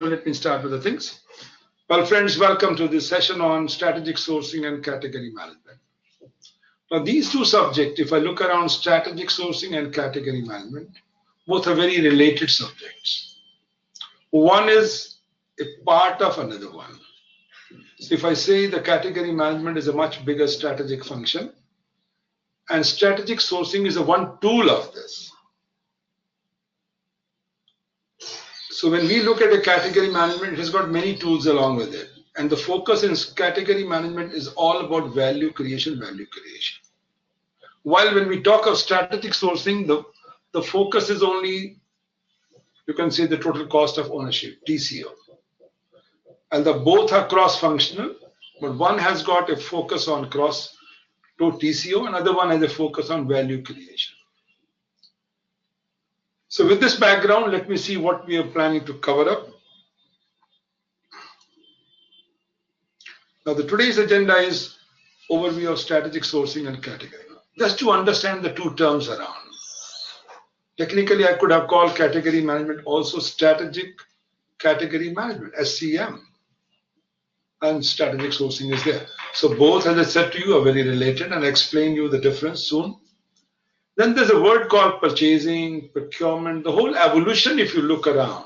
Let me start with the things. Well, friends, welcome to this session on strategic sourcing and category management. Now, these two subjects, if I look around strategic sourcing and category management, both are very related subjects. One is a part of another one. So if I say the category management is a much bigger strategic function, and strategic sourcing is a one tool of this. So when we look at a category management, it has got many tools along with it. And the focus in category management is all about value creation. While when we talk of strategic sourcing, the focus is only, you can say, the total cost of ownership, TCO. And both are cross-functional, but one has got a focus on to TCO, another one has a focus on value creation. So with this background, let me see what we are planning to cover up. Now, today's agenda is overview of strategic sourcing and category. Just to understand the two terms around. Technically, I could have called category management also strategic category management, SCM. And strategic sourcing is there. So both, as I said to you, are very related, and I'll explain you the difference soon. Then there's a word called purchasing, procurement, the whole evolution if you look around.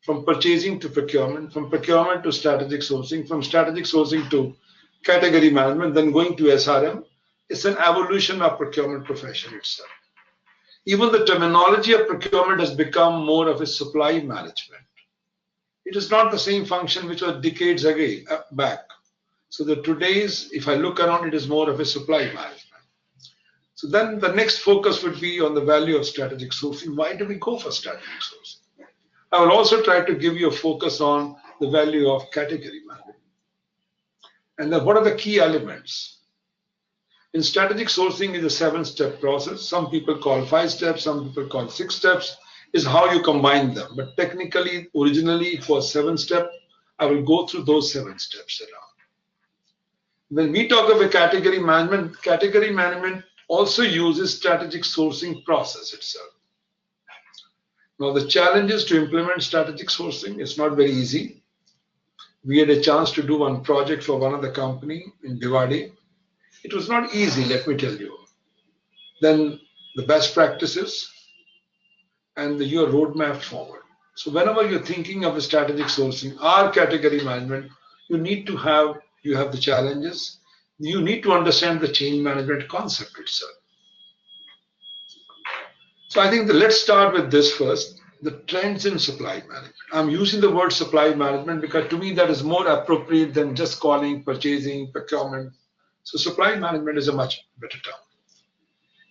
From purchasing to procurement, from procurement to strategic sourcing, from strategic sourcing to category management, then going to SRM. It's an evolution of procurement profession itself. Even the terminology of procurement has become more of a supply management. It is not the same function which was decades back. So today's, if I look around, it is more of a supply management. So then the next focus would be on the value of strategic sourcing. Why do we go for strategic sourcing? I will also try to give you a focus on the value of category management. And then what are the key elements? In strategic sourcing is a 7-step process. Some people call 5 steps, some people call 6 steps, is how you combine them. But technically, originally for 7-step, I will go through those 7 steps around. When we talk about category management also uses strategic sourcing process itself. Now the challenge is to implement strategic sourcing. It's not very easy. We had a chance to do one project for one of the company in Diwali. It was not easy, let me tell you. Then the best practices and your roadmap forward. So whenever you're thinking of a strategic sourcing or category management, you have the challenges. You need to understand the change management concept itself. So I think let's start with this first, the trends in supply management. I'm using the word supply management because to me that is more appropriate than just calling purchasing, procurement. So supply management is a much better term.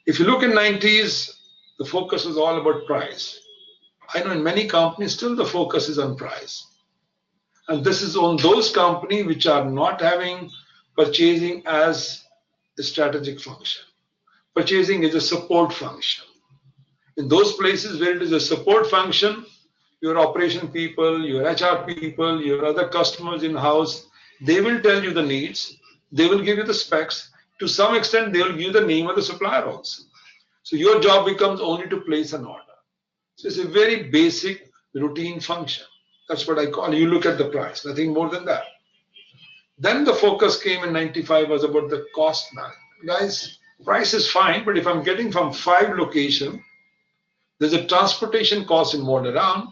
If you look in 90s, the focus was all about price. I know in many companies still the focus is on price. And this is on those companies which are not having purchasing as a strategic function. Purchasing is a support function. In those places where it is a support function, your operation people, your HR people, your other customers in-house, they will tell you the needs, they will give you the specs. To some extent, they will give you the name of the supplier also. So your job becomes only to place an order. So it's a very basic routine function. That's what I call, you look at the price, nothing more than that. Then the focus came in 95 was about the cost management. Guys, price is fine, but if I'm getting from 5 locations, there's a transportation cost involved around,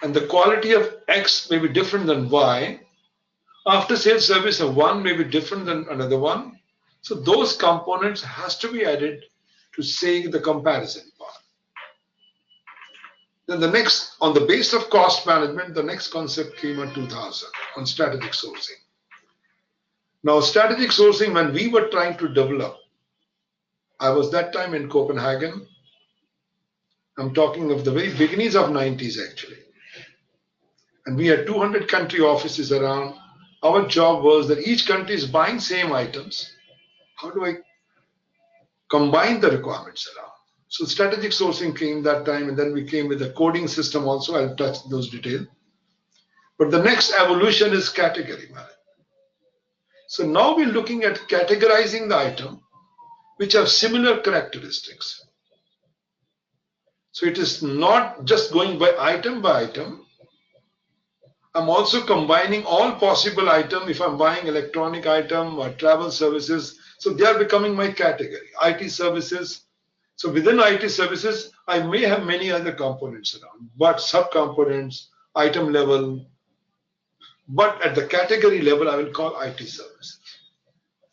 and the quality of X may be different than Y. After sales service of one may be different than another one. So those components has to be added to say the comparison part. Then the next, on the base of cost management, the next concept came in 2000 on strategic sourcing. Now, strategic sourcing, when we were trying to develop, I was that time in Copenhagen. I'm talking of the very beginnings of 90s actually. And we had 200 country offices around. Our job was that each country is buying same items. How do I combine the requirements around? So strategic sourcing came that time, and then we came with a coding system also. I'll touch those details. But the next evolution is category management. So now we're looking at categorizing the item which have similar characteristics. So it is not just going by item, I'm also combining all possible items. If I'm buying electronic item or travel services, so they are becoming my category. IT services. So within IT services, I may have many other components around, but subcomponents, item level, but at the category level, I will call IT services,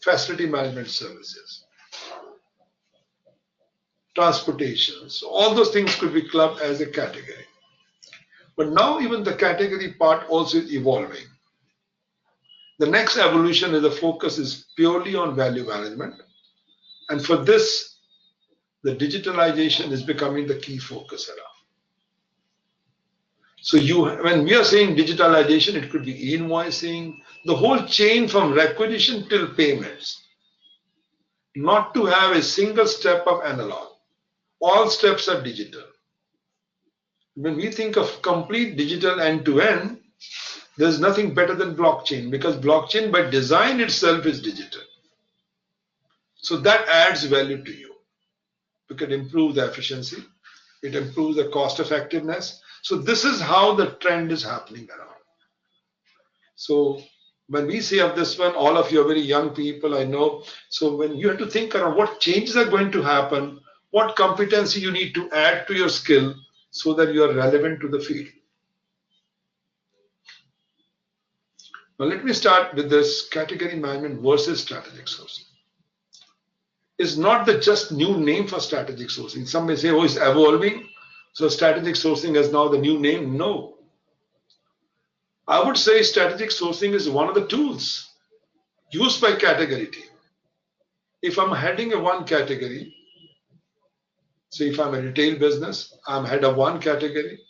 facility management services, transportation. So all those things could be clubbed as a category. But now even the category part also is evolving. The next evolution is the focus is purely on value management. And for this, the digitalization is becoming the key focus around. So when we are saying digitalization, it could be invoicing, the whole chain from requisition till payments. Not to have a single step of analog. All steps are digital. When we think of complete digital end-to-end, there's nothing better than blockchain, because blockchain by design itself is digital. So that adds value to you. You can improve the efficiency. It improves the cost effectiveness. So this is how the trend is happening around. So when we say of this one, all of you are very young people, I know. So when you have to think around what changes are going to happen, what competency you need to add to your skill so that you are relevant to the field. Now let me start with this category management versus strategic sourcing. It's not the just new name for strategic sourcing. Some may say, oh, it's evolving, so strategic sourcing is now the new name. No. I would say strategic sourcing is one of the tools used by category team. If I'm heading a one category, so if I'm a retail business, I'm head of one category,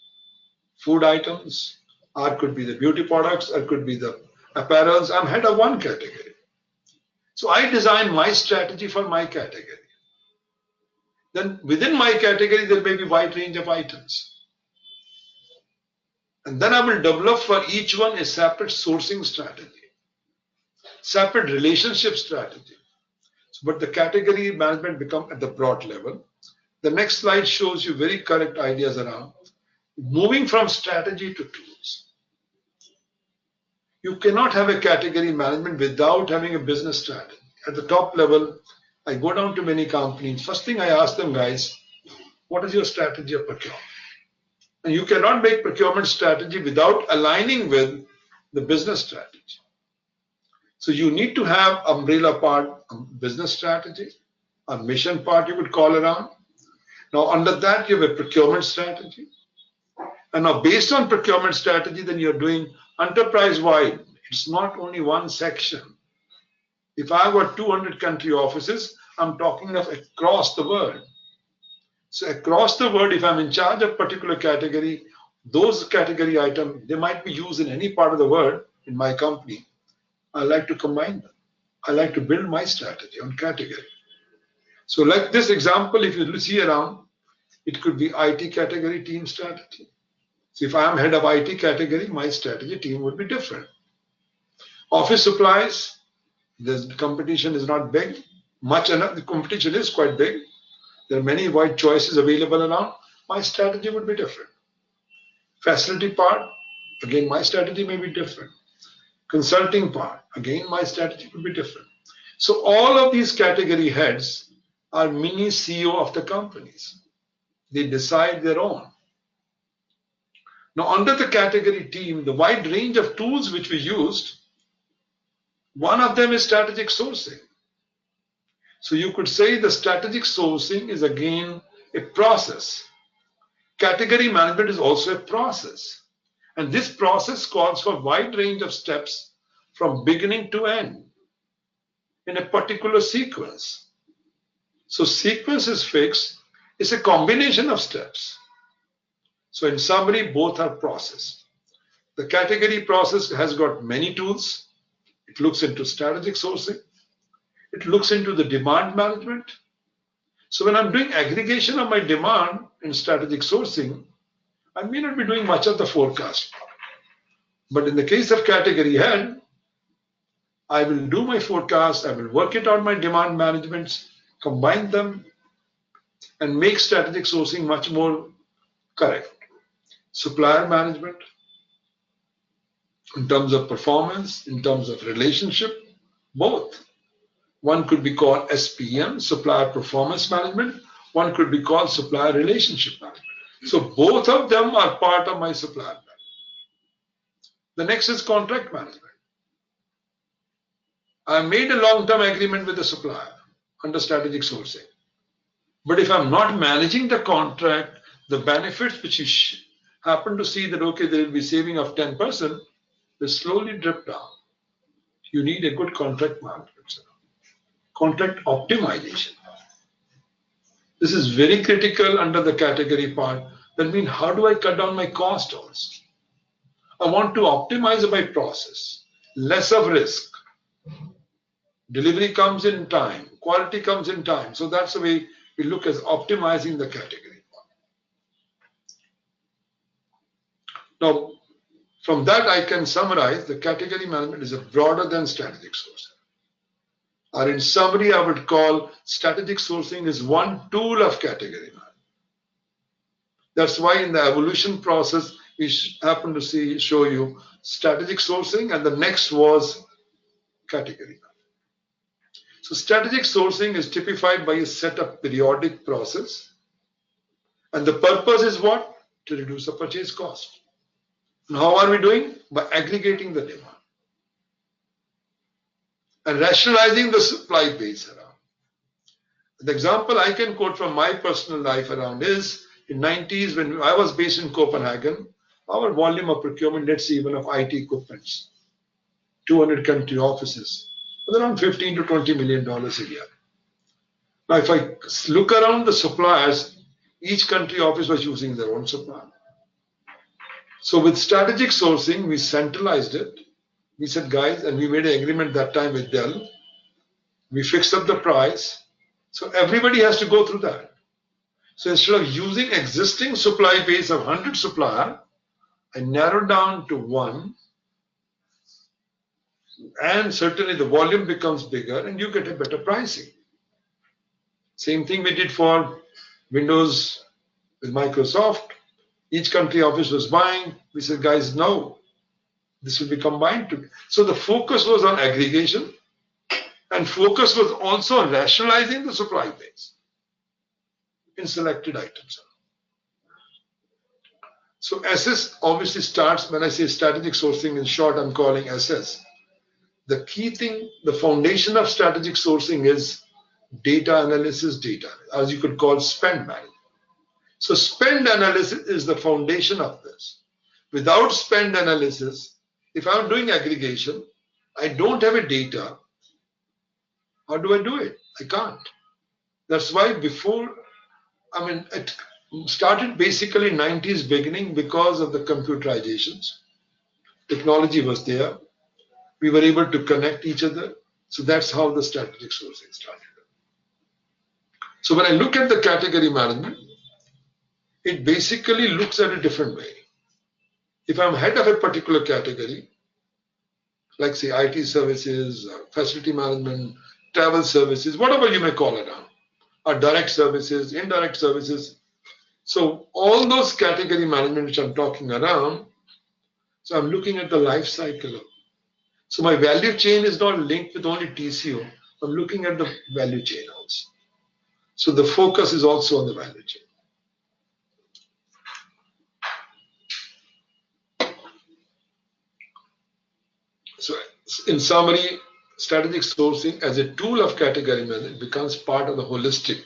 food items, or it could be the beauty products, or it could be the apparels, I'm head of one category. So I design my strategy for my category. Then within my category, there may be a wide range of items. And then I will develop for each one a separate sourcing strategy, separate relationship strategy. But the category management become at the broad level. The next slide shows you very correct ideas around moving from strategy to tools. You cannot have a category management without having a business strategy. At the top level, I go down to many companies. First thing I ask them, guys, what is your strategy of procurement? And you cannot make procurement strategy without aligning with the business strategy. So you need to have umbrella part, business strategy, a mission part you would call around. Now under that you have a procurement strategy. And now based on procurement strategy, then you're doing enterprise-wide. It's not only one section. If I've got 200 country offices, I'm talking of across the world. So across the world, if I'm in charge of particular category, those category items, they might be used in any part of the world in my company. I like to combine them. I like to build my strategy on category. So like this example, if you see around, it could be IT category team strategy. So if I am head of IT category, my strategy team would be different. Office supplies, the competition is not big, much enough. The competition is quite big. There are many wide choices available around. My strategy would be different. Facility part, again, my strategy may be different. Consulting part, again, my strategy would be different. So all of these category heads are mini CEO of the companies. They decide their own. Now, under the category team, the wide range of tools which we used, one of them is strategic sourcing. So you could say the strategic sourcing is again a process. Category management is also a process. And this process calls for a wide range of steps from beginning to end in a particular sequence. So sequence is fixed. It's a combination of steps. So in summary, both are process. The category process has got many tools. It looks into strategic sourcing. It looks into the demand management. So when I'm doing aggregation of my demand in strategic sourcing, I may not be doing much of the forecast. But in the case of category head, I will do my forecast, I will work it on my demand management, combine them, and make strategic sourcing much more correct. Supplier management. in terms of performance, in terms of relationship, both. One could be called SPM, Supplier Performance Management. One could be called Supplier Relationship Management. So both of them are part of my supplier management. The next is contract management. I made a long-term agreement with the supplier under strategic sourcing. But if I'm not managing the contract, the benefits which you happen to see that, okay, there will be saving of 10%, they slowly drip down. You need a good contract management, contract optimization. This is very critical under the category part. That means, how do I cut down my cost also? I want to optimize my process, less of risk. Delivery comes in time, quality comes in time. So that's the way we look at optimizing the category. Now, from that I can summarize the category management is a broader than strategic sourcing. Or in summary, I would call strategic sourcing is one tool of category management. That's why in the evolution process, we happen to show you strategic sourcing, and the next was category management. So strategic sourcing is typified by a set of periodic process, and the purpose is what? To reduce the purchase cost. And how are we doing? By aggregating the demand and rationalizing the supply base around. The example I can quote from my personal life around is in 90s when I was based in Copenhagen, our volume of procurement, let's say even of IT equipments, 200 country offices, was around $15 to $20 million a year. Now, if I look around the suppliers, each country office was using their own supplier. So with strategic sourcing, we centralized it. We said, guys, and we made an agreement that time with Dell. We fixed up the price. So everybody has to go through that. So instead of using existing supply base of 100 suppliers, I narrowed down to one. And certainly the volume becomes bigger and you get a better pricing. Same thing we did for Windows with Microsoft. Each country office was buying. We said, guys, no, this will be combined together. So the focus was on aggregation and focus was also on rationalizing the supply base in selected items. So SS obviously starts, when I say strategic sourcing, in short, I'm calling SS. The key thing, the foundation of strategic sourcing is data analysis, as you could call spend management. So spend analysis is the foundation of this. Without spend analysis, if I'm doing aggregation, I don't have a data. How do I do it? I can't. That's why it started basically 90s beginning because of the computerizations. Technology was there. We were able to connect each other. So that's how the strategic sourcing started. So when I look at the category management, it basically looks at a different way. If I'm head of a particular category, like say IT services, facility management, travel services, whatever you may call it now, or direct services, indirect services. So all those category management which I'm talking around, so I'm looking at the life cycle of. So my value chain is not linked with only TCO. I'm looking at the value chain also. So the focus is also on the value chain. So in summary, strategic sourcing as a tool of category management becomes part of the holistic.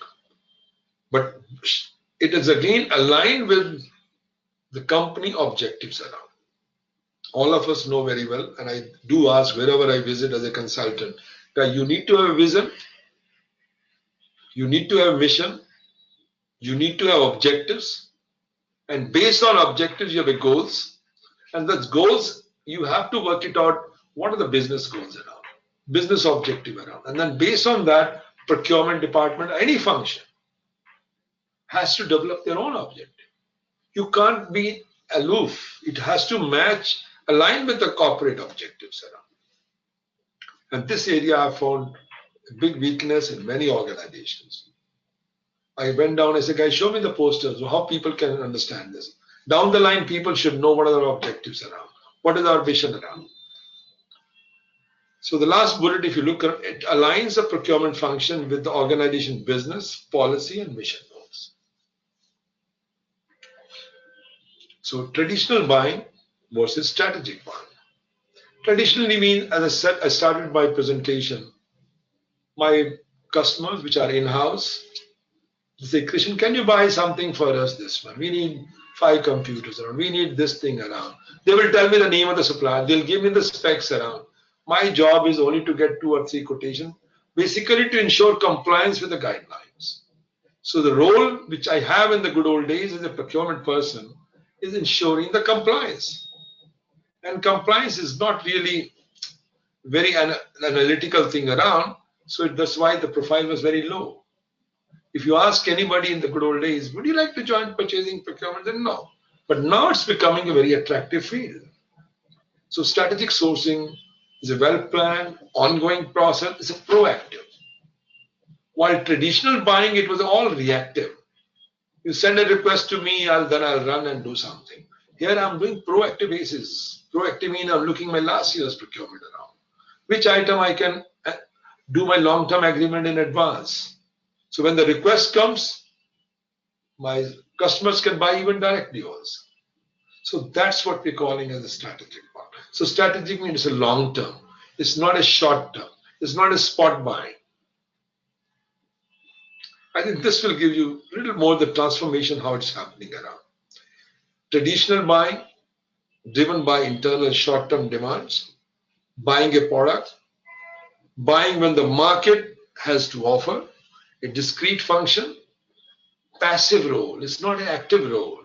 But it is again aligned with the company objectives around. All of us know very well, and I do ask wherever I visit as a consultant, that you need to have a vision, you need to have a mission, you need to have objectives, and based on objectives, you have a goals, and those goals, you have to work it out. What are the business goals around, business objective around, and then based on that, procurement department, any function has to develop their own objective. You can't be aloof. It has to match, align with the corporate objectives around. And this area I found a big weakness in many organizations. I went down, I said, guys, show me the posters, how people can understand this. Down the line, people should know what are their objectives around. What is our vision around? So the last bullet, if you look at it, aligns the procurement function with the organization business, policy, and mission goals. So traditional buying versus strategic buying. Traditionally means, as I said, I started my presentation, my customers, which are in-house, say, Krishan, can you buy something for us this month? We need 5 computers around. We need this thing around. They will tell me the name of the supplier. They'll give me the specs around. My job is only to get 2 or 3 quotations, basically to ensure compliance with the guidelines. So the role which I have in the good old days as a procurement person is ensuring the compliance. And compliance is not really very analytical thing around. So that's why the profile was very low. If you ask anybody in the good old days, would you like to join purchasing procurement? Then no. But now it's becoming a very attractive field. So strategic sourcing is a well-planned, ongoing process. It's a proactive. While traditional buying, it was all reactive. You send a request to me, then I'll run and do something. Here I'm doing proactive basis. Proactive means I'm looking my last year's procurement around. Which item I can do my long-term agreement in advance. So when the request comes, my customers can buy even directly also. So that's what we're calling as a strategic part. So strategic means it's a long term. It's not a short term. It's not a spot buying. I think this will give you a little more the transformation, how it's happening around. Traditional buying, driven by internal short-term demands, buying a product, buying when the market has to offer, a discrete function, passive role. It's not an active role.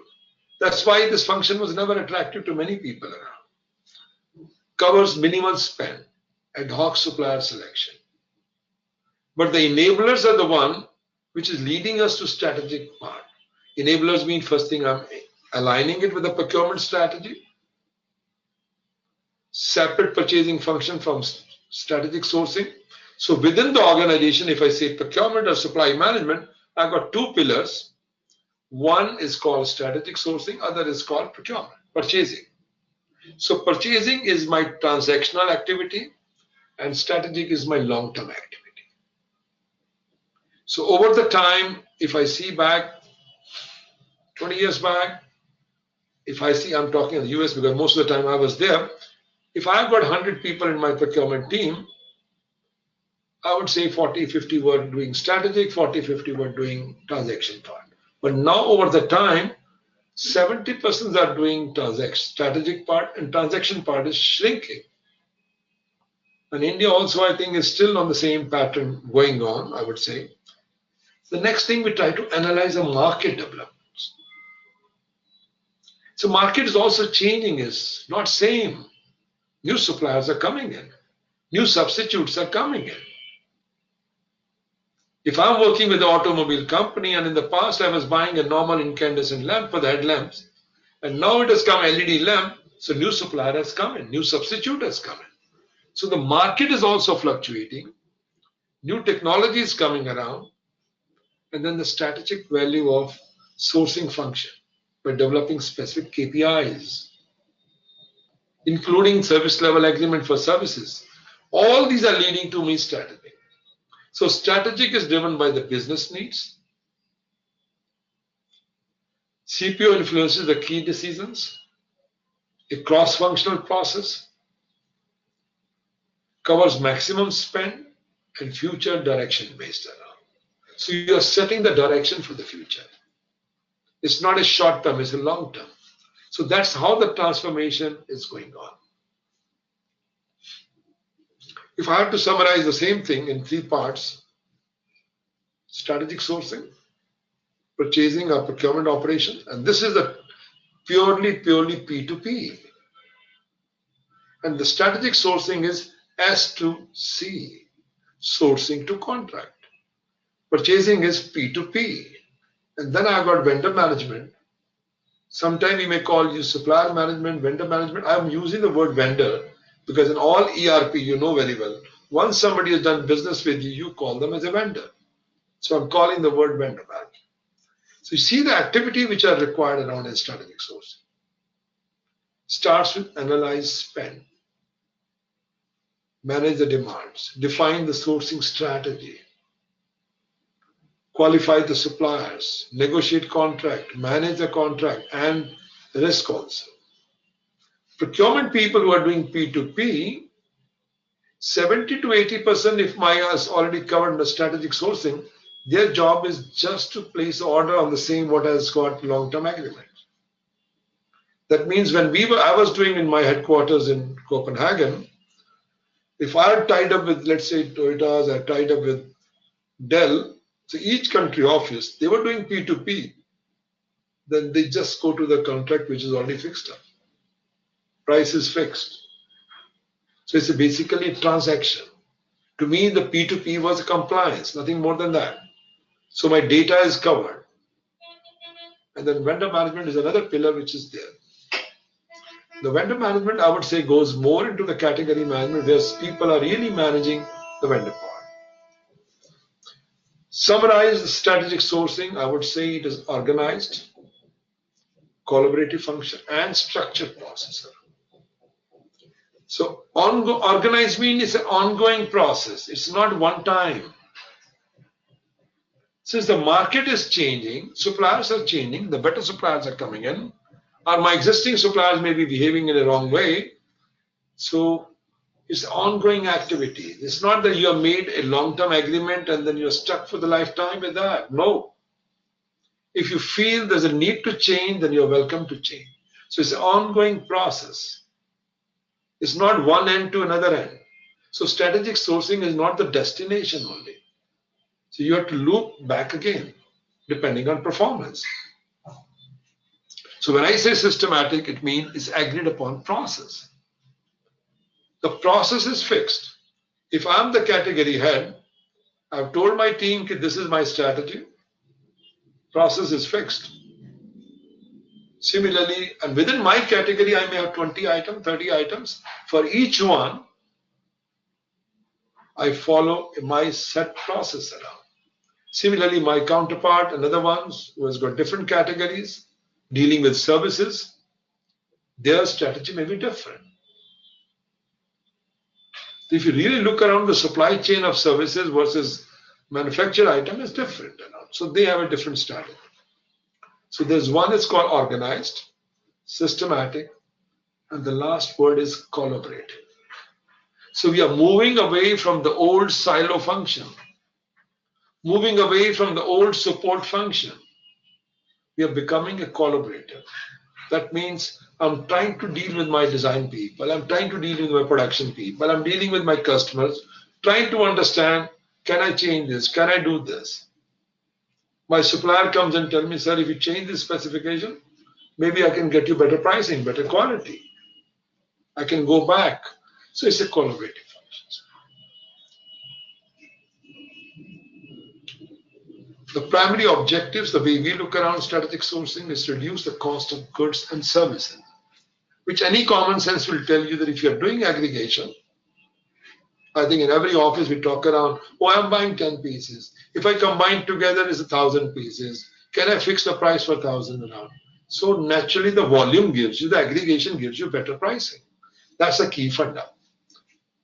That's why this function was never attractive to many people around. Covers minimal spend, ad hoc supplier selection. But the enablers are the one which is leading us to strategic part. Enablers mean first thing I'm aligning it with the procurement strategy. Separate purchasing function from strategic sourcing. So within the organization, if I say procurement or supply management, I've got 2 pillars. One is called strategic sourcing, other is called procurement, purchasing. So purchasing is my transactional activity and strategic is my long-term activity. So over the time, if I see back 20 years back, if I see, I'm talking in the US because most of the time I was there, if I've got 100 people in my procurement team, I would say 40, 50 were doing strategic, 40, 50 were doing transaction part. But now over the time, 70% are doing strategic part and transaction part is shrinking. And India also, I think, is still on the same pattern going on, I would say. The next thing we try to analyze are market developments. So market is also changing, is not same. New suppliers are coming in. New substitutes are coming in. If I'm working with the automobile company and in the past I was buying a normal incandescent lamp for the headlamps and now it has come LED lamp, so new supplier has come in, new substitute has come in. So the market is also fluctuating, new technology is coming around, and then the strategic value of sourcing function by developing specific KPIs, including service level agreement for services. All these are leading to me strategy. So strategic is driven by the business needs. CPO influences the key decisions, a cross-functional process, covers maximum spend and future direction based around. So you are setting the direction for the future. It's not a short term, it's a long term. So that's how the transformation is going on. If I have to summarize the same thing in 3 parts, strategic sourcing, purchasing or procurement operation, and this is a purely P2P. And the strategic sourcing is S to C, sourcing to contract. Purchasing is P2P. And then I've got vendor management. Sometimes we may call you supplier management, vendor management. I'm using the word vendor because in all ERP, you know very well, once somebody has done business with you, you call them as a vendor. So I'm calling the word vendor management. So you see the activity which are required around a strategic sourcing. Starts with analyze spend, manage the demands, define the sourcing strategy, qualify the suppliers, negotiate contract, manage the contract, and risk also. Procurement people who are doing P2P, 70 to 80%, if Maya has already covered the strategic sourcing, their job is just to place order on the same what has got long-term agreement. That means when I was doing in my headquarters in Copenhagen, if I had tied up with, let's say, Toyotas, I tied up with Dell, so each country office, they were doing P2P, then they just go to the contract which is already fixed up. Price is fixed. So it's basically a transaction. To me, the P2P was a compliance, nothing more than that. So my data is covered. And then vendor management is another pillar which is there. The vendor management, I would say, goes more into the category management where people are really managing the vendor part. Summarize the strategic sourcing, I would say it is organized, collaborative function, and structured process. So organized means it's an ongoing process. It's not one time. Since the market is changing, suppliers are changing, the better suppliers are coming in, or my existing suppliers may be behaving in a wrong way. So it's ongoing activity. It's not that you have made a long-term agreement and then you're stuck for the lifetime with that. No. If you feel there's a need to change, then you're welcome to change. So it's an ongoing process. It's not one end to another end. So strategic sourcing is not the destination only. So you have to loop back again, depending on performance. So when I say systematic, it means it's agreed upon process. The process is fixed. If I'm the category head, I've told my team that this is my strategy. Process is fixed. Similarly, and within my category, I may have 20 items, 30 items. For each one, I follow my set process around. Similarly, my counterpart, another one who has got different categories, dealing with services, their strategy may be different. If you really look around, the supply chain of services versus manufactured item is different. So they have a different strategy. So there's one is called organized, systematic, and the last word is collaborative. So we are moving away from the old silo function, moving away from the old support function. We are becoming a collaborator. That means I'm trying to deal with my design people, I'm trying to deal with my production people, I'm dealing with my customers, trying to understand, can I change this? Can I do this? My supplier comes and tells me, sir, if you change this specification, maybe I can get you better pricing, better quality. I can go back. So it's a collaborative function. The primary objectives, the way we look around strategic sourcing, is to reduce the cost of goods and services, which any common sense will tell you that if you're doing aggregation, I think in every office we talk around, oh, I'm buying 10 pieces. If I combine together, it's 1,000 pieces. Can I fix the price for 1,000 around? So naturally, the volume gives you, the aggregation gives you better pricing. That's a key funda.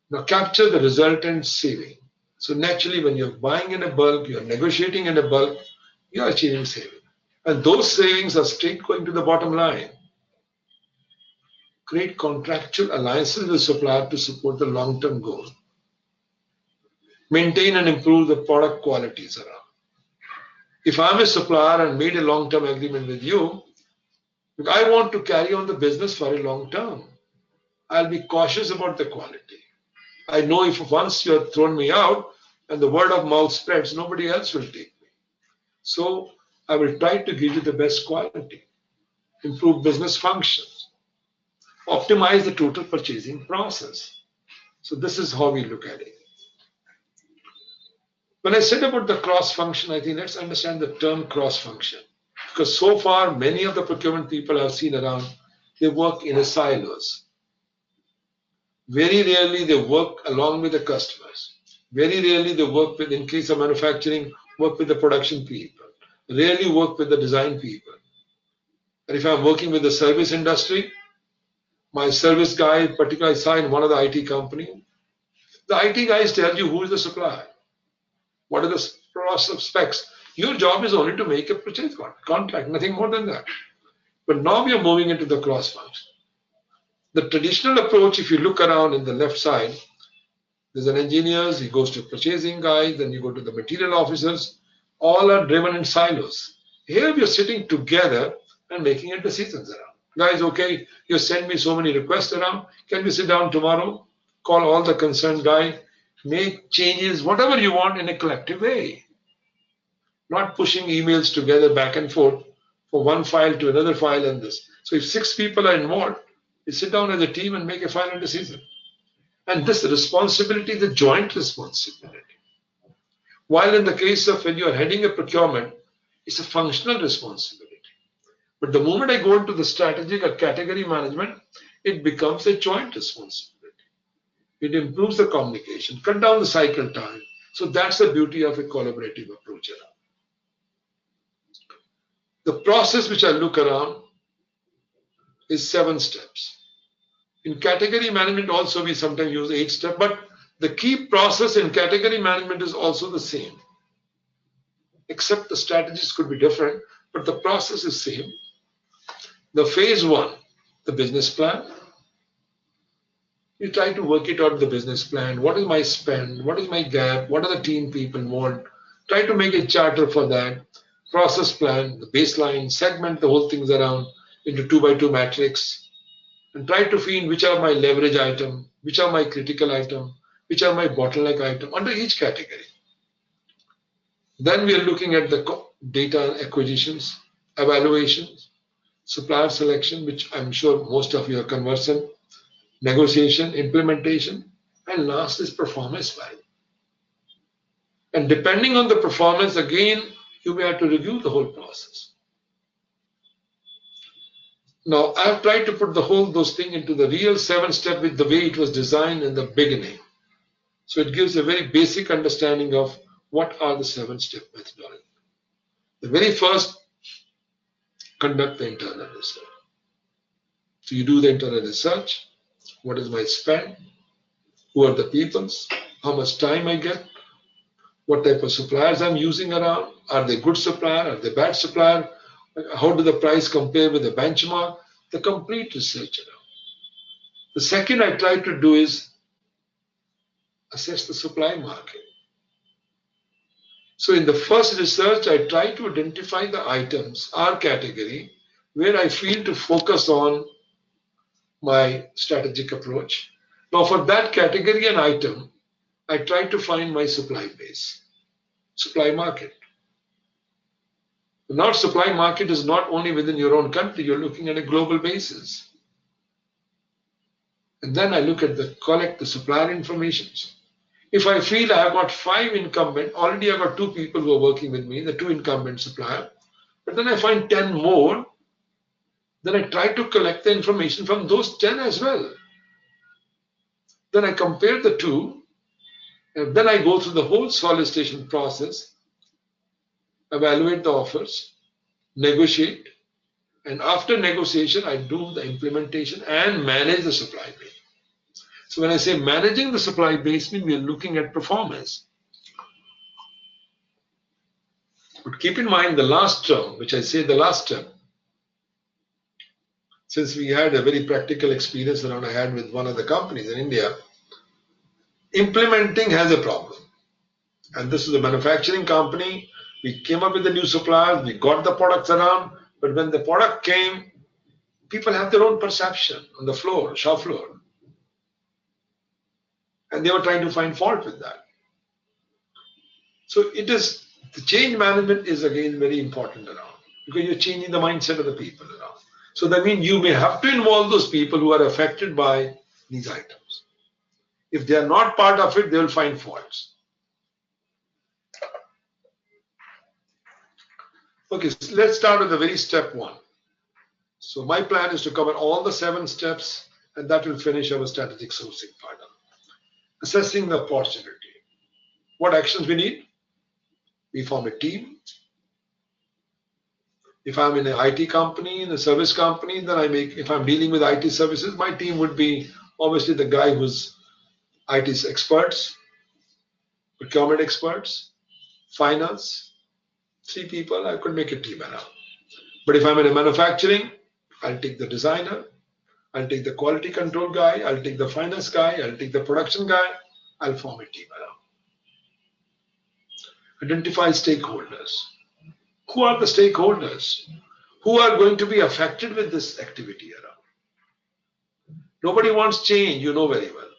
Now capture the resultant saving. So naturally, when you're buying in a bulk, you're negotiating in a bulk, you're achieving saving. And those savings are straight going to the bottom line. Create contractual alliances with supplier to support the long-term goal. Maintain and improve the product qualities around. If I'm a supplier and made a long-term agreement with you, if I want to carry on the business for a long term, I'll be cautious about the quality. I know if once you have thrown me out and the word of mouth spreads, nobody else will take me. So I will try to give you the best quality, improve business functions, optimize the total purchasing process. So this is how we look at it. When I said about the cross-function, I think let's understand the term cross-function. Because so far, many of the procurement people I've seen around, they work in a silos. Very rarely they work along with the customers. Very rarely they work with, in case of manufacturing, work with the production people. Rarely work with the design people. And if I'm working with the service industry, My service guy, particularly I saw in one of the IT company, the IT guys tell you who is the supplier, what are the process specs. Your job is only to make a purchase contract, nothing more than that. But now we are moving into the cross function. The traditional approach, if you look around in the left side, there's an engineers, he goes to purchasing guys, then you go to the material officers, all are driven in silos. Here we are sitting together and making a decisions around. Guys, okay, you send me so many requests around, can we sit down tomorrow, call all the concerned guys, make changes, whatever you want in a collective way. Not pushing emails together back and forth from one file to another file and this. So if 6 people are involved, you sit down as a team and make a final decision. And this responsibility is a joint responsibility. While in the case of when you are heading a procurement, it's a functional responsibility. But the moment I go into the strategic or category management, it becomes a joint responsibility. It improves the communication, cut down the cycle time. So that's the beauty of a collaborative approach around. The process which I look around is 7 steps. In category management also we sometimes use 8 steps, but the key process in category management is also the same. Except the strategies could be different, but the process is same. The phase 1, the business plan. You try to work it out, the business plan. What is my spend? What is my gap? What are the team people want? Try to make a charter for that. Process plan, the baseline, segment the whole things around into 2x2 matrix, and try to find which are my leverage item, which are my critical item, which are my bottleneck item under each category. Then we are looking at the data acquisitions, evaluations, supplier selection, which I'm sure most of you are conversant, negotiation, implementation, and last is performance value. And depending on the performance, again, you may have to review the whole process. Now, I've tried to put those things into the real 7-step with the way it was designed in the beginning. So it gives a very basic understanding of what are the 7-step methodology. The very first, conduct the internal research. So you do the internal research. What is my spend? Who are the peoples? How much time I get? What type of suppliers I'm using around? Are they good supplier? Are they bad supplier? How do the price compare with the benchmark? The complete research around. The second I try to do is assess the supply market. So in the first research, I try to identify the items or category where I feel to focus on my strategic approach. Now for that category and item, I try to find my supply base, supply market. Now supply market is not only within your own country, you're looking at a global basis. And then I look at collect the supplier information. If I feel I have got 5 incumbent, already I've got 2 people who are working with me, the 2 incumbent supplier, but then I find 10 more, then I try to collect the information from those 10 as well. Then I compare the 2, and then I go through the whole solicitation process, evaluate the offers, negotiate, and after negotiation, I do the implementation and manage the supply base. So when I say managing the supply base, we are looking at performance. But keep in mind the last term, which I say the last term, since we had a very practical experience around I had with one of the companies in India, implementing has a problem. And this is a manufacturing company. We came up with the new suppliers, we got the products around, but when the product came, people have their own perception on the floor, shop floor. And they were trying to find fault with that. So it is, the change management is again very important around, because you're changing the mindset of the people around. So that means you may have to involve those people who are affected by these items. If they are not part of it, they will find faults. Okay, so let's start with the very step 1. So my plan is to cover all the 7 steps, and that will finish our strategic sourcing part. Assessing the opportunity. What actions we need? We form a team. If I'm in an IT company, in a service company, then if I'm dealing with IT services, my team would be obviously the guy who's IT experts, procurement experts, finance, 3 people, I could make a team around. But if I'm in a manufacturing, I'll take the designer, I'll take the quality control guy, I'll take the finance guy, I'll take the production guy, I'll form a team around. Identify stakeholders. Who are the stakeholders? Who are going to be affected with this activity around? Nobody wants change, you know very well.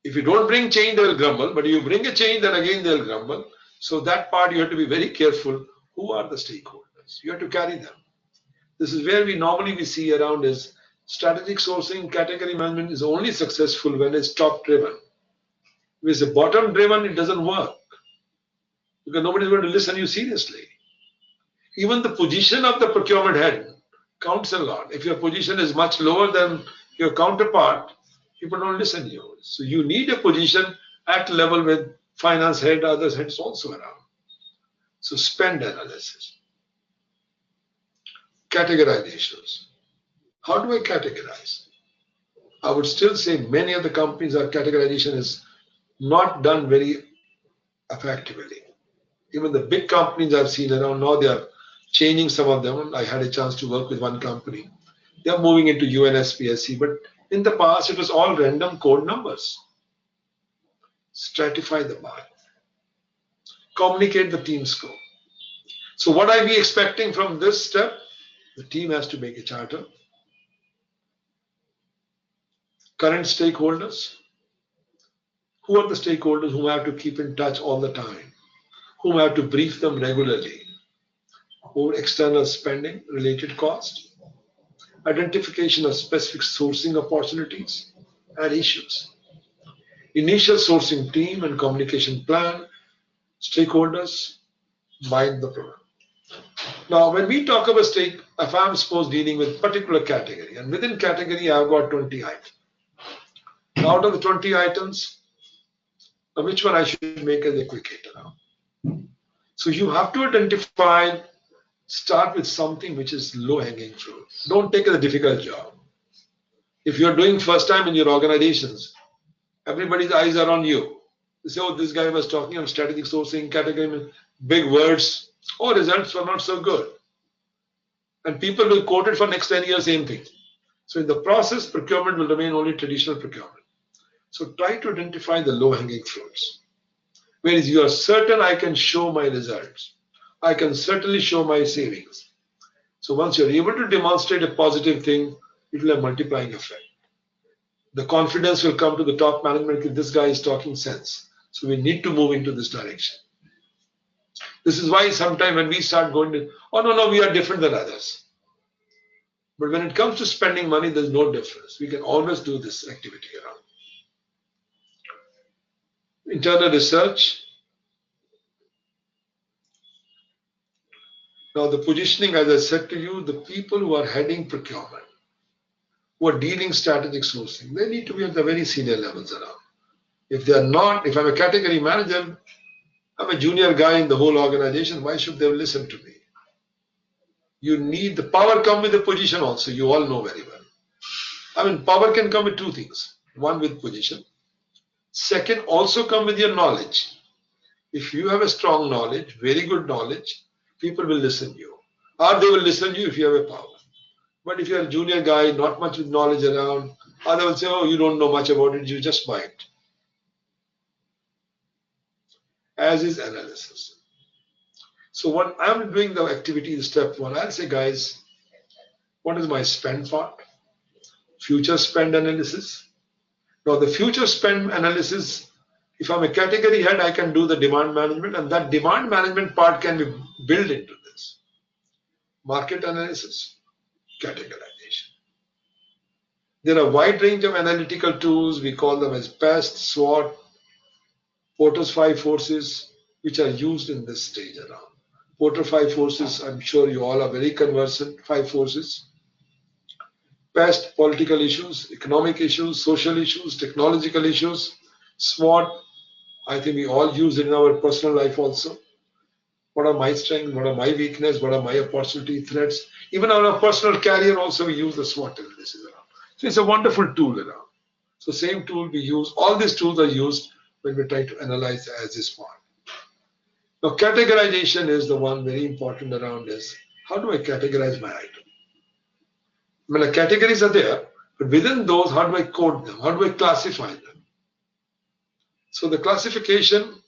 If you don't bring change, they will grumble, but you bring a change, then again they'll grumble. So that part you have to be very careful. Who are the stakeholders? You have to carry them. This is where we see around is strategic sourcing, category management is only successful when it's top driven. If it's bottom driven, it doesn't work because nobody's going to listen to you seriously. Even the position of the procurement head counts a lot. If your position is much lower than your counterpart, people don't listen to you. So you need a position at level with finance head, other heads also around. So spend analysis. Categorizations. How do I categorize? I would still say many of the companies, our categorization is not done very effectively. Even the big companies I've seen around now, they are changing some of them. I had a chance to work with one company. They are moving into UNSPSC, but in the past it was all random code numbers. Stratify the market. Communicate the team scope. So what are we expecting from this step? The team has to make a charter. Current stakeholders. Who are the stakeholders whom I have to keep in touch all the time? Whom I have to brief them regularly? Or external spending, related cost. Identification of specific sourcing opportunities and issues. Initial sourcing team and communication plan. Stakeholders, mind the program. Now, when we talk about if I'm supposed dealing with particular category, and within category I've got 20 items. Now, out of the 20 items, which one I should make as a quick hit now? So you have to identify, start with something which is low-hanging fruit. Don't take it a difficult job. If you're doing first time in your organizations, everybody's eyes are on you. They say, oh, this guy was talking of strategic sourcing, category, big words. Oh, results were not so good. And people will quote it for next 10 years, same thing. So in the process, procurement will remain only traditional procurement. So try to identify the low-hanging fruits. Whereas you are certain I can show my results. I can certainly show my savings. So once you're able to demonstrate a positive thing, it will have multiplying effect. The confidence will come to the top management that this guy is talking sense. So we need to move into this direction. This is why sometimes when we start going to, oh no, we are different than others. But when it comes to spending money, there's no difference. We can always do this activity around. Internal research. Now the positioning, as I said to you, the people who are heading procurement, who are dealing strategic sourcing, they need to be at the very senior levels around. If they are not, if I'm a category manager, I'm a junior guy in the whole organization, why should they listen to me? You need the power come with the position also, you all know very well. I mean, power can come with two things. One, with position. Second, also come with your knowledge. If you have a strong knowledge, very good knowledge, people will listen to you. Or they will listen to you if you have a power. But if you're a junior guy, not much with knowledge around, others will say, oh, you don't know much about it, you just buy it. As is analysis. So when I'm doing the activity in step one, I'll say, guys, what is my spend part? Future spend analysis. Now the future spend analysis, if I'm a category head, I can do the demand management, and that demand management part can be built into this. Market analysis, categorization. There are a wide range of analytical tools. We call them as PEST, SWOT, Porter's 5 forces, which are used in this stage around. Porter 5 forces, I'm sure you all are very conversant, 5 forces. PEST, political issues, economic issues, social issues, technological issues. SWOT, I think we all use it in our personal life also. What are my strengths? What are my weaknesses? What are my opportunity threats? Even on our personal career also we use the SWOT analysis around. So it's a wonderful tool around. So same tool we use, all these tools are used when we try to analyze as this part. Now categorization is the one very important around is, how do I categorize my item? I mean, the categories are there, but within those, how do I code them? How do I classify them? So the classification,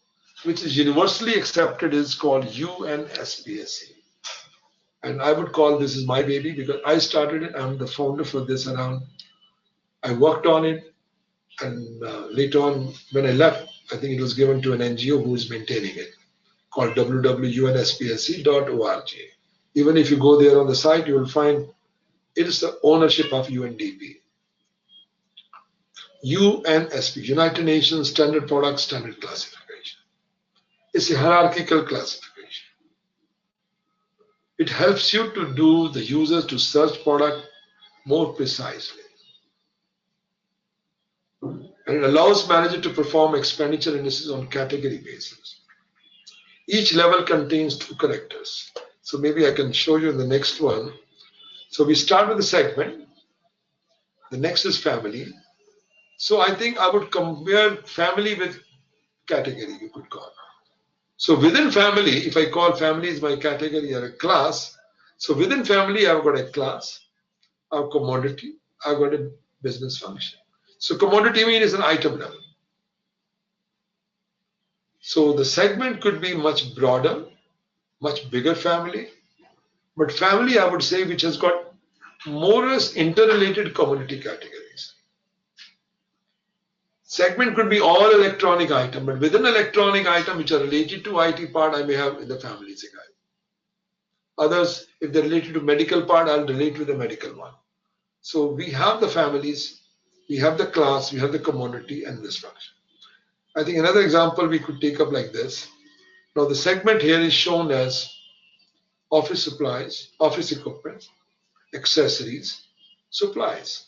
which is universally accepted, is called UNSPSC. And I would call this is my baby because I started it. I'm the founder for this around. I worked on it, and later on, when I left, I think it was given to an NGO who is maintaining it, called www.unspsc.org. Even if you go there on the site, you will find it is the ownership of UNDP. UNSP, United Nations Standard Product Standard Classification. It's a hierarchical classification. It helps you to do the users to search product more precisely. And it allows manager to perform expenditure analysis on category basis. Each level contains 2 characters. So maybe I can show you in the next one. So we start with the segment. The next is family. So I think I would compare family with category, you could call. So within family, if I call family is my category or a class, so within family I've got a class, I've commodity, I've got a business function. So commodity mean is an item level. So the segment could be much broader, much bigger family, but family I would say which has got more or less interrelated commodity categories. Segment could be all electronic item, but within electronic item which are related to IT part, I may have in the family segment. Others, if they're related to medical part, I'll relate with the medical one. So we have the families, we have the class, we have the commodity and this function. I think another example we could take up like this. Now the segment here is shown as office supplies, office equipment, accessories, supplies.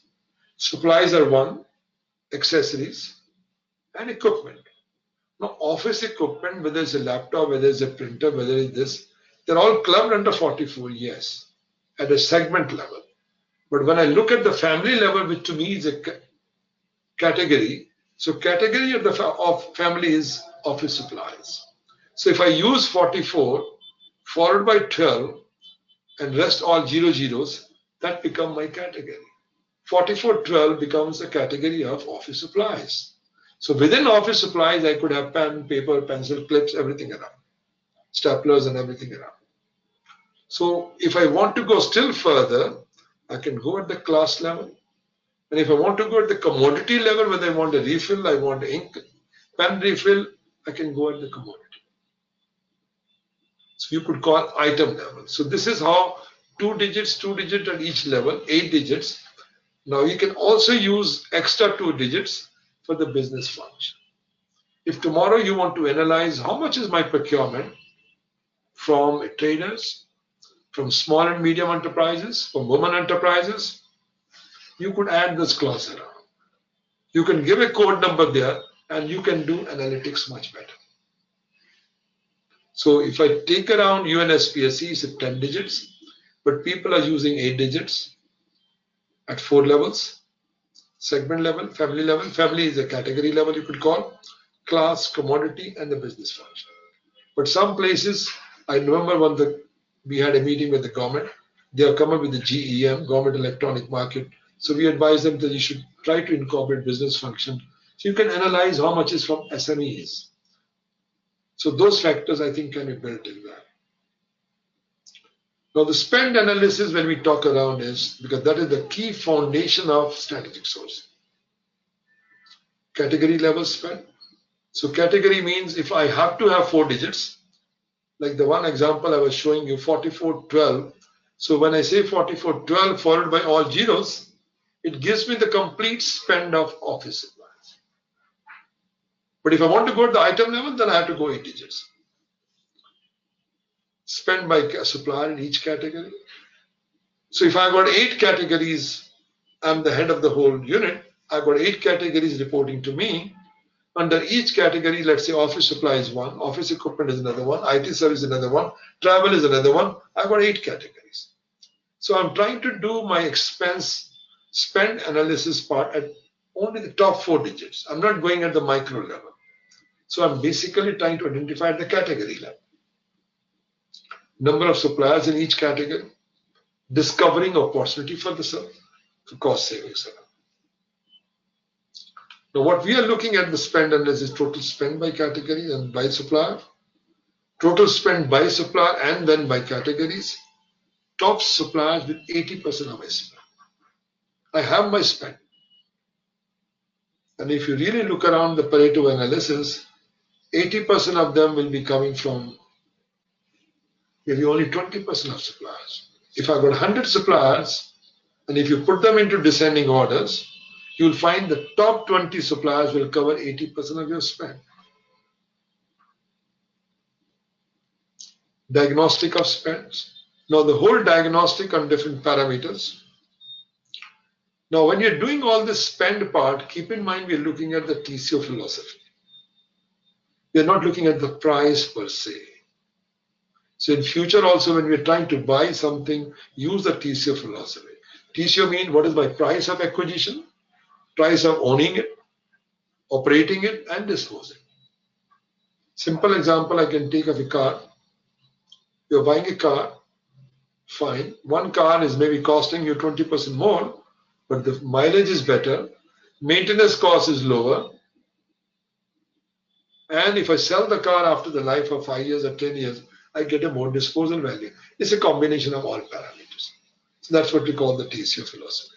Supplies are one, accessories, and equipment. Now, office equipment, whether it's a laptop, whether it's a printer, whether it's this, they're all clubbed under 44, yes, at a segment level. But when I look at the family level, which to me is a category, so category of the family is office supplies. So if I use 44 followed by 12 and rest all 0 zeros, that become my category. 4412 becomes a category of office supplies. So within office supplies, I could have pen, paper, pencil, clips, everything around, staplers and everything around. So if I want to go still further, I can go at the class level. And if I want to go at the commodity level, whether I want a refill, I want ink, pen refill, I can go at the commodity. So you could call item level. So this is how 2 digits at each level, 8 digits. Now you can also use extra 2 digits for the business function. If tomorrow you want to analyze how much is my procurement from traders, from small and medium enterprises, from women enterprises, you could add this clause around. You can give a code number there and you can do analytics much better. So if I take around UNSPSC, it's 10 digits, but people are using 8 digits at 4 levels. Segment level, family level. Family is a category level you could call, class, commodity, and the business function. But some places, I remember when we had a meeting with the government, they have come up with the GEM, Government Electronic Market. So we advise them that you should try to incorporate business function. So you can analyze how much is from SMEs. So those factors I think can be built in that. Now the spend analysis when we talk around is, because that is the key foundation of strategic sourcing. Category level spend. So category means if I have to have 4 digits, like the one example I was showing you, 4412. So when I say 4412 followed by all zeros, it gives me the complete spend of office supplies. But if I want to go to the item level, then I have to go 8 digits. Spend by supplier in each category. So if I've got 8 categories, I'm the head of the whole unit, I've got 8 categories reporting to me. Under each category, let's say office supply is one, office equipment is another one, IT service is another one, travel is another one. I've got 8 categories. So I'm trying to do my expense spend analysis part at only the top 4 digits. I'm not going at the micro level. So I'm basically trying to identify at the category level. Number of suppliers in each category, discovering opportunity for cost savings. Now what we are looking at the spend analysis is total spend by category and by supplier, total spend by supplier and then by categories, top suppliers with 80% of my spend. I have my spend. And if you really look around the Pareto analysis, 80% of them will be coming from maybe only 20% of suppliers. If I've got 100 suppliers, and if you put them into descending orders, you'll find the top 20 suppliers will cover 80% of your spend. Diagnostic of spends. Now the whole diagnostic on different parameters. Now when you're doing all this spend part, keep in mind we're looking at the TCO philosophy. We're not looking at the price per se. So in future also when we're trying to buy something, use the TCO philosophy. TCO means what is my price of acquisition, price of owning it, operating it, and disposing. Simple example I can take of a car. You're buying a car, fine. One car is maybe costing you 20% more, but the mileage is better, maintenance cost is lower, and if I sell the car after the life of 5 years or 10 years, I get a more disposal value. It's a combination of all parameters. So that's what we call the TCO philosophy.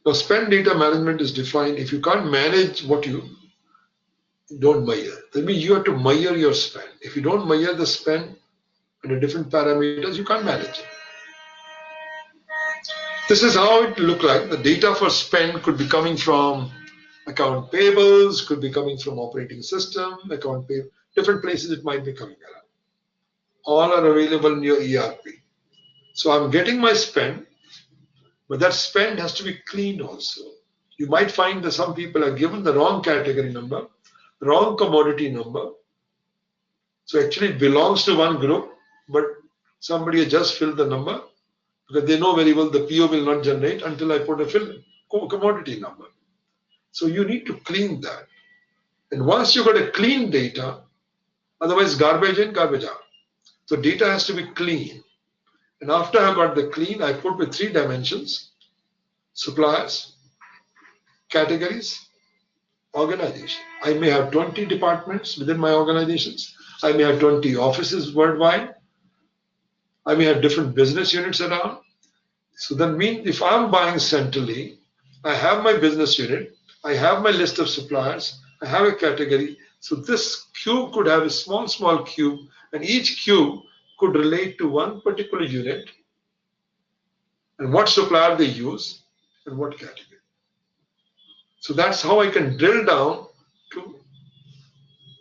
Now, spend data management is defined. If you can't manage what you don't measure, that means you have to measure your spend. If you don't measure the spend under different parameters, you can't manage it. This is how it look like. The data for spend could be coming from account payables, could be coming from operating system, account pay, different places it might be coming around. All are available in your ERP. So I'm getting my spend, but that spend has to be clean also. You might find that some people are given the wrong category number, wrong commodity number. So actually it belongs to one group, but somebody has just filled the number because they know very well the PO will not generate until I put a commodity number. So you need to clean that. And once you got a clean data, otherwise garbage in, garbage out. So data has to be clean. And after I got the clean, I put with 3 dimensions: suppliers, categories, organization. I may have 20 departments within my organizations. I may have 20 offices worldwide. I may have different business units around. So that means if I'm buying centrally, I have my business unit, I have my list of suppliers, I have a category. So this cube could have a small cube, and each cube could relate to one particular unit and what supplier they use and what category. So that's how I can drill down to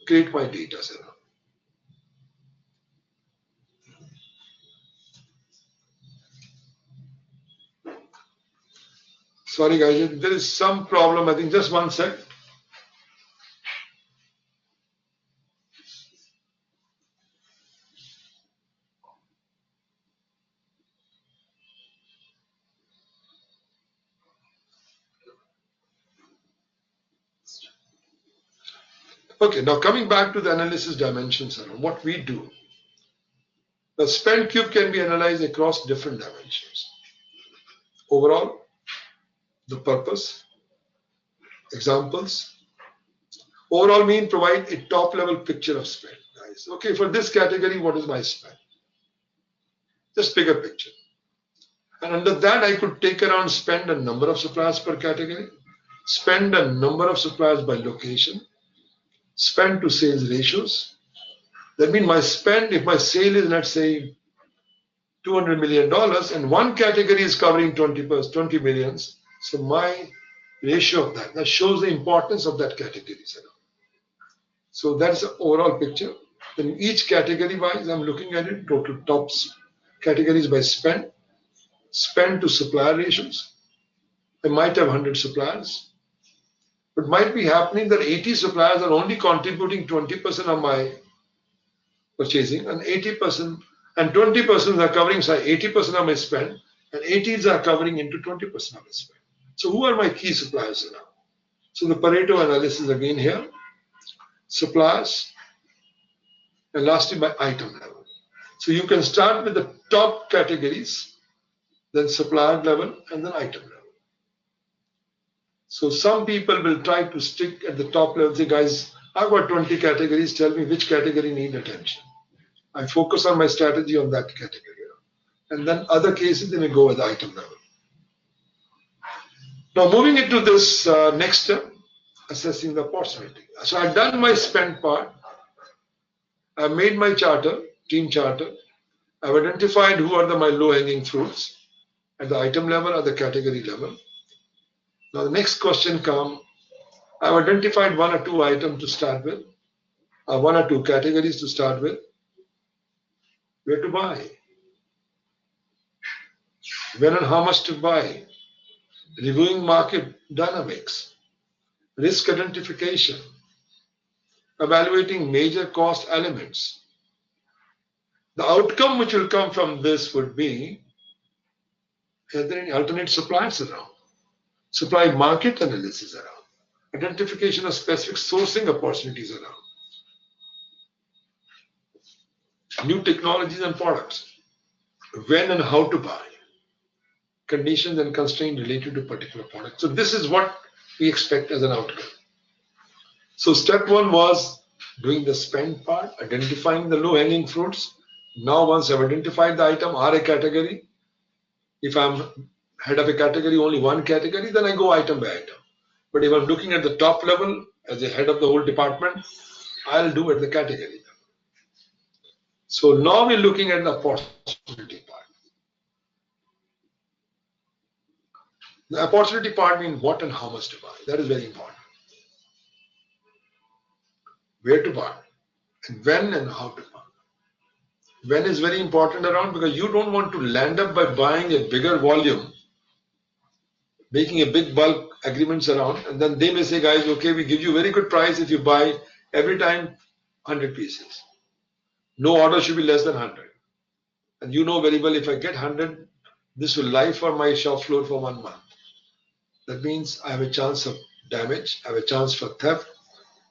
create my data set. Sorry guys, there is some problem. I think just one sec. Okay, now coming back to the analysis dimensions, what we do. The spend cube can be analyzed across different dimensions. Overall, the purpose, examples. Overall mean provide a top level picture of spend, guys. Okay, for this category, what is my spend? Just pick a picture. And under that, I could take around spend a number of suppliers per category, spend a number of suppliers by location, spend to sales ratios. That means my spend, if my sale is, let's say, $200 million and one category is covering 20 millions, so my ratio of that shows the importance of that category. So that's the overall picture. Then each category wise, I'm looking at it, total tops categories by spend to supplier ratios. I might have 100 suppliers. It might be happening that 80 suppliers are only contributing 20% of my purchasing, and 80% and 20% are covering, sorry, 80% of my spend, and 80s are covering into 20% of my spend. So who are my key suppliers now? So the Pareto analysis again here, suppliers, and lastly by item level. So you can start with the top categories, then supplier level, and then item level. So some people will try to stick at the top level, say, guys, I've got 20 categories, tell me which category need attention. I focus on my strategy on that category. And then other cases, they may go with the item level. Now moving into this next step, assessing the opportunity. So I've done my spend part. I've made my charter, team charter. I've identified who are my low-hanging fruits at the item level or the category level. Now the next question comes, I've identified one or two items to start with, one or two categories to start with. Where to buy? When and how much to buy? Reviewing market dynamics, risk identification, evaluating major cost elements. The outcome which will come from this would be, are there any alternate suppliers around? Supply market analysis around, identification of specific sourcing opportunities around, new technologies and products, when and how to buy, conditions and constraints related to particular product. So this is what we expect as an outcome. So step one was doing the spend part, identifying the low-hanging fruits. Now once I've identified the item or a category, if I'm head of a category, only one category, then I go item by item. But if I'm looking at the top level as a head of the whole department, I'll do at the category level. So now we're looking at the opportunity part. The opportunity part means what and how much to buy. That is very important. Where to buy, and when and how to buy. When is very important around, because you don't want to land up by buying a bigger volume, making a big bulk agreements around, and then they may say, guys, okay, we give you very good price if you buy every time 100 pieces. No order should be less than 100. And you know very well, if I get 100, this will lie for my shop floor for 1 month. That means I have a chance of damage, I have a chance for theft.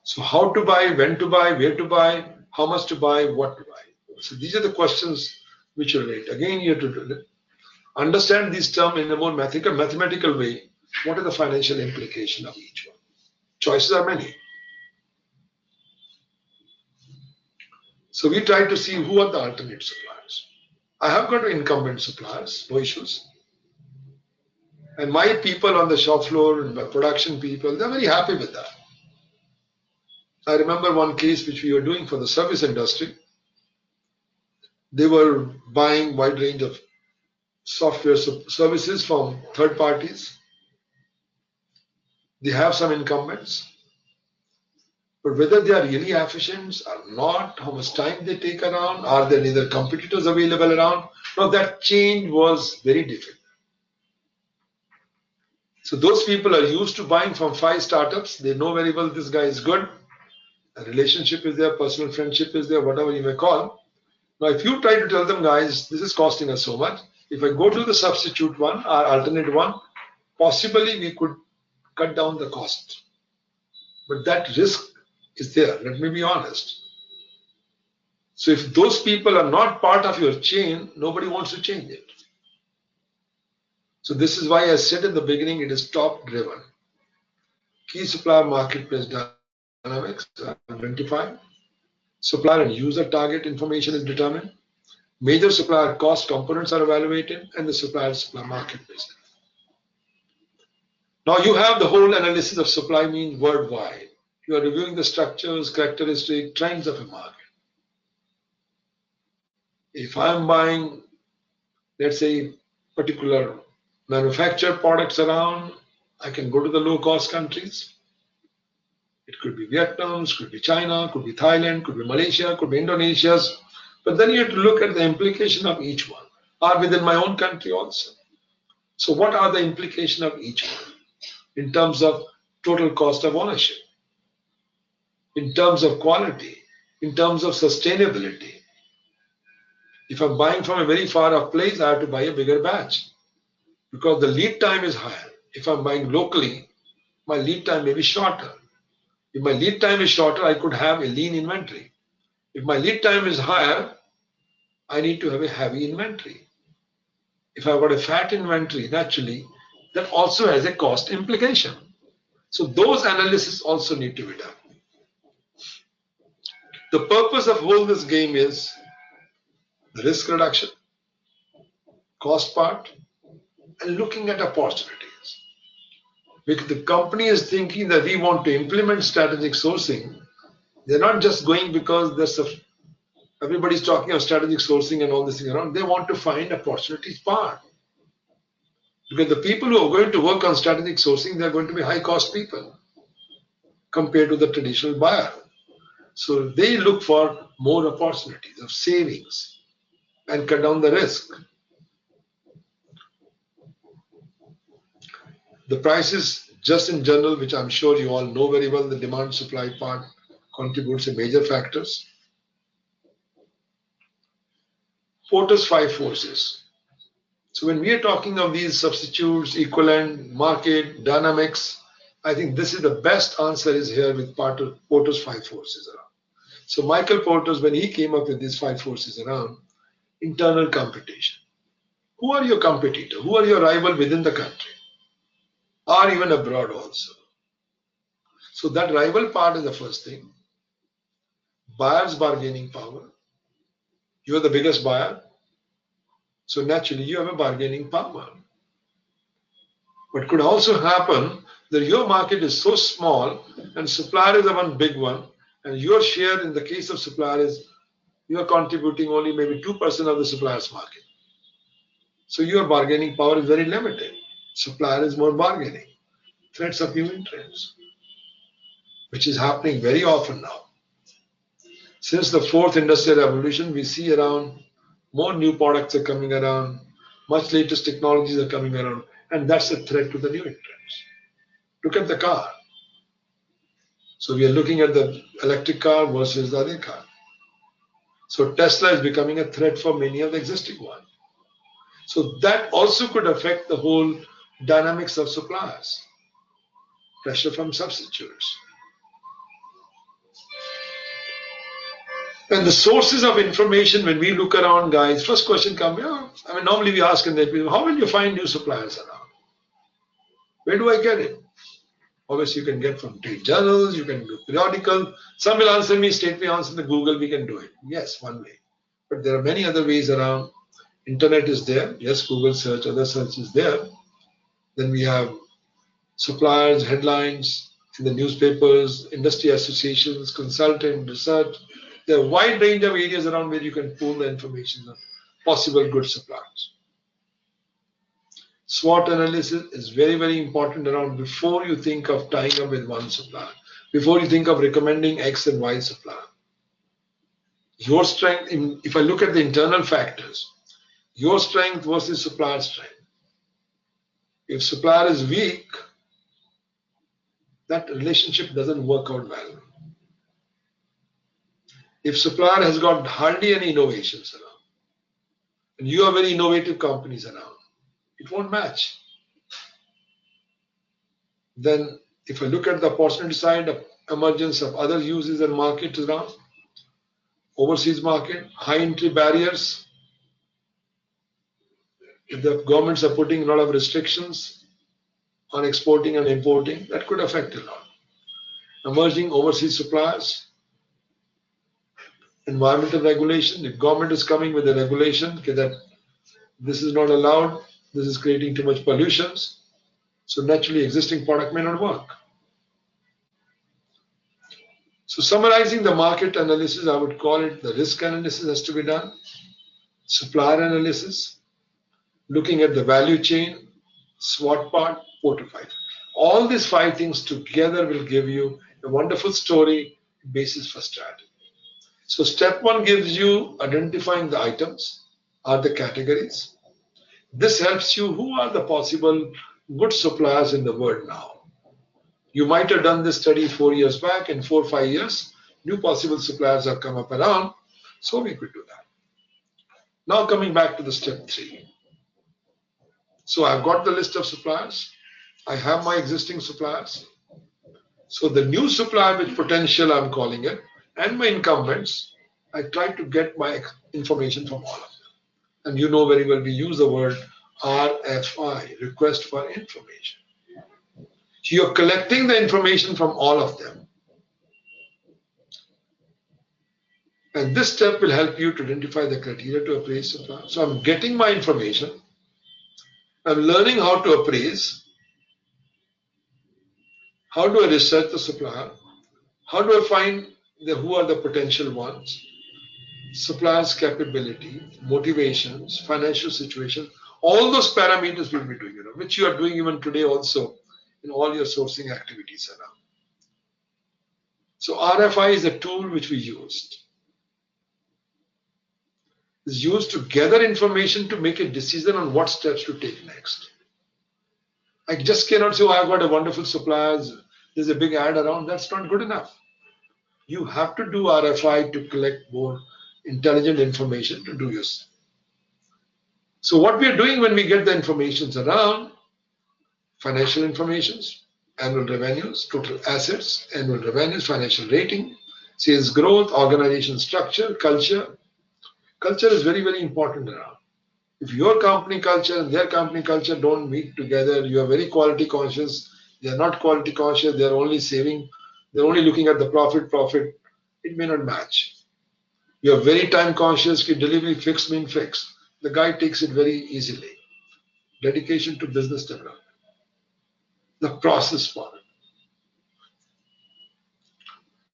So how to buy, when to buy, where to buy, how much to buy, what to buy. So these are the questions which are related. Again, you have to understand these terms in a more mathematical way. What are the financial implications of each one? Choices are many. So we try to see who are the alternate suppliers. I have got incumbent suppliers, no issues. And my people on the shop floor, and my production people, they're very happy with that. I remember one case which we were doing for the service industry. They were buying wide range of software services from third parties. They have some incumbents, but whether they are really efficient or not, how much time they take around, are there either competitors available around? Now that change was very difficult. So those people are used to buying from 5 startups. They know very well this guy is good. A relationship is there, personal friendship is there, whatever you may call. Now, if you try to tell them, guys, this is costing us so much, if I go to the substitute one or alternate one, possibly we could cut down the cost. But that risk is there, let me be honest. So if those people are not part of your chain, nobody wants to change it. So this is why I said in the beginning, it is top driven. Key supplier marketplace dynamics are identified. Supplier and user target information is determined. Major supplier cost components are evaluated, and the supplier marketplace. Now you have the whole analysis of supply means worldwide. You are reviewing the structures, characteristics, trends of a market. If I'm buying, let's say, particular manufactured products around, I can go to the low-cost countries. It could be Vietnam, it could be China, could be Thailand, could be Malaysia, could be Indonesia. But then you have to look at the implication of each one, or within my own country also. So what are the implications of each one in terms of total cost of ownership, in terms of quality, in terms of sustainability. If I'm buying from a very far off place, I have to buy a bigger batch because the lead time is higher. If I'm buying locally, my lead time may be shorter. If my lead time is shorter, I could have a lean inventory. If my lead time is higher, I need to have a heavy inventory. If I've got a fat inventory, naturally, that also has a cost implication. So those analysis also need to be done. The purpose of whole this game is the risk reduction, cost part, and looking at opportunities. Because the company is thinking that we want to implement strategic sourcing, they're not just going because everybody's talking of strategic sourcing and all this thing around. They want to find opportunities part. Because the people who are going to work on strategic sourcing, they're going to be high cost people compared to the traditional buyer. So they look for more opportunities of savings and cut down the risk. The prices, just in general, which I'm sure you all know very well, the demand supply part contributes to major factors. Porter's 5 forces. So when we are talking of these substitutes, equivalent, market, dynamics, I think this is the best answer is here with Porter's 5 forces around. So Michael Porter's, when he came up with these 5 forces around, internal competition. Who are your competitor? Who are your rival within the country? Or even abroad also. So that rival part is the first thing. Buyer's bargaining power. You are the biggest buyer. So naturally you have a bargaining power. What could also happen that your market is so small and supplier is the one big one, and your share in the case of supplier is you are contributing only maybe 2% of the supplier's market. So your bargaining power is very limited. Supplier is more bargaining. Threats of new entrants, which is happening very often now. Since the 4th industrial revolution, we see around more new products are coming around, much latest technologies are coming around, and that's a threat to the new entrants. Look at the car. So we are looking at the electric car versus the other car. So Tesla is becoming a threat for many of the existing ones. So that also could affect the whole dynamics of suppliers. Pressure from substitutes. And the sources of information, when we look around, guys, first question comes, normally we ask and people, how will you find new suppliers around? Where do I get it? Obviously, you can get from trade journals, you can do periodical. Some will answer me, state me answer in the Google, we can do it. Yes, one way. But there are many other ways around. Internet is there. Yes, Google search, other search is there. Then we have suppliers, headlines in the newspapers, industry associations, consultant, research. There are a wide range of areas around where you can pull the information of possible good suppliers. SWOT analysis is very, very important around before you think of tying up with one supplier, before you think of recommending X and Y supplier. Your strength, if I look at the internal factors, your strength versus supplier strength. If supplier is weak, that relationship doesn't work out well. If supplier has got hardly any innovations around, and you are very innovative companies around, it won't match. Then if I look at the opportunity side of emergence of other uses and markets around, overseas market, high entry barriers, if the governments are putting a lot of restrictions on exporting and importing, that could affect a lot. Emerging overseas suppliers, environmental regulation, if government is coming with a regulation that this is not allowed, this is creating too much pollutions, so naturally existing product may not work. So summarizing the market analysis, I would call it the risk analysis has to be done, supplier analysis, looking at the value chain, SWOT part, 4 to 5. All these 5 things together will give you a wonderful story basis for strategy. So step 1 gives you identifying the items or the categories. This helps you who are the possible good suppliers in the world now. You might have done this study 4 years back. In 4 or 5 years, new possible suppliers have come up around, so we could do that. Now coming back to the step 3. So I've got the list of suppliers. I have my existing suppliers. So the new supplier with potential, I'm calling it, and my incumbents, I try to get my information from all of them. And you know very well, we use the word RFI, request for information. So you're collecting the information from all of them. And this step will help you to identify the criteria to appraise supplier. So I'm getting my information. I'm learning how to appraise. How do I research the supplier? How do I find who are the potential ones? Supplier's capability, motivations, financial situation, all those parameters we'll be doing, which you are doing even today also in all your sourcing activities around. So RFI is a tool which we used. It's used to gather information to make a decision on what steps to take next. I just cannot say, oh, I've got a wonderful suppliers, there's a big ad around. That's not good enough. You have to do RFI to collect more intelligent information to do this. So what we are doing when we get the information around, financial informations, annual revenues, total assets, annual revenues, financial rating, sales growth, organization structure, culture. Culture is very, very important around. If your company culture and their company culture don't meet together, you are very quality conscious, they are not quality conscious, they are only saving, they're only looking at the profit, it may not match. You are very time conscious, delivery fixed mean fixed. The guy takes it very easily. Dedication to business development. The process for it.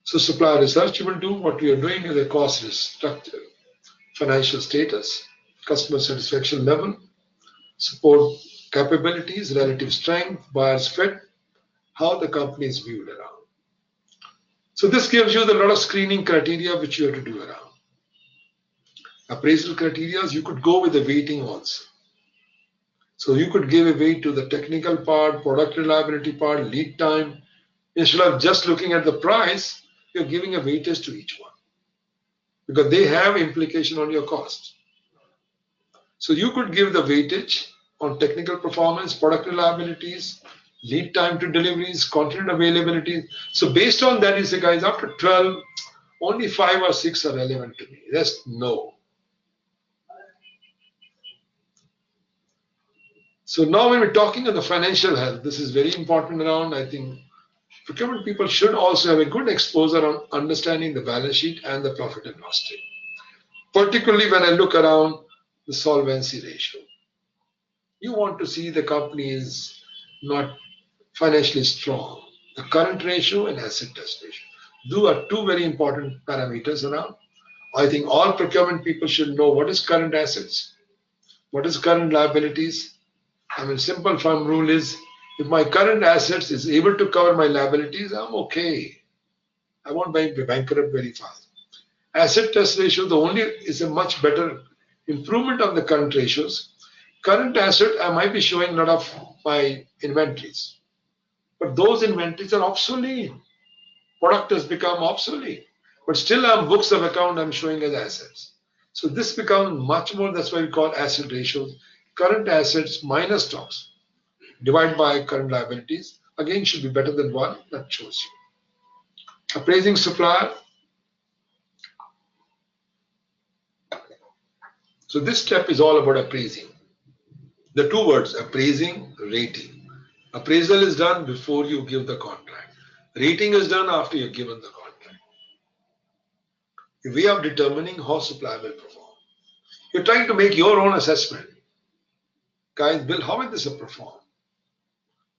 So supplier research you will do. What we are doing is a cost structure, financial status, customer satisfaction level, support capabilities, relative strength, buyer's fit, how the company is viewed around. So this gives you a lot of screening criteria which you have to do around. Appraisal criteria, you could go with the weighting also. So you could give a weight to the technical part, product reliability part, lead time. Instead of just looking at the price, you're giving a weightage to each one because they have implication on your cost. So you could give the weightage on technical performance, product reliabilities, lead time to deliveries, content availability. So based on that, you say, guys, after 12, only 5 or 6 are relevant to me. Rest, no. So now when we're talking on the financial health, this is very important around, I think, procurement people should also have a good exposure on understanding the balance sheet and the profit and loss statement. Particularly when I look around the solvency ratio. You want to see the company is not financially strong. The current ratio and asset test ratio. Those are two very important parameters around. I think all procurement people should know what is current assets, what is current liabilities. I mean, simple firm rule is if my current assets is able to cover my liabilities, I'm okay. I won't be bankrupt very fast. Asset test ratio, the only is a much better improvement on the current ratios. Current asset, I might be showing a lot of my inventories, but those inventories are obsolete. Product has become obsolete, but still I'm books of account I'm showing as assets. So this becomes much more, that's why we call asset ratios. Current assets minus stocks divided by current liabilities, again should be better than one, that shows you. Appraising supplier. So this step is all about appraising. The two words, appraising, rating. Appraisal is done before you give the contract. Rating is done after you've given the contract. A way of determining how supplier will perform. You're trying to make your own assessment. Guys, Bill, how will this perform?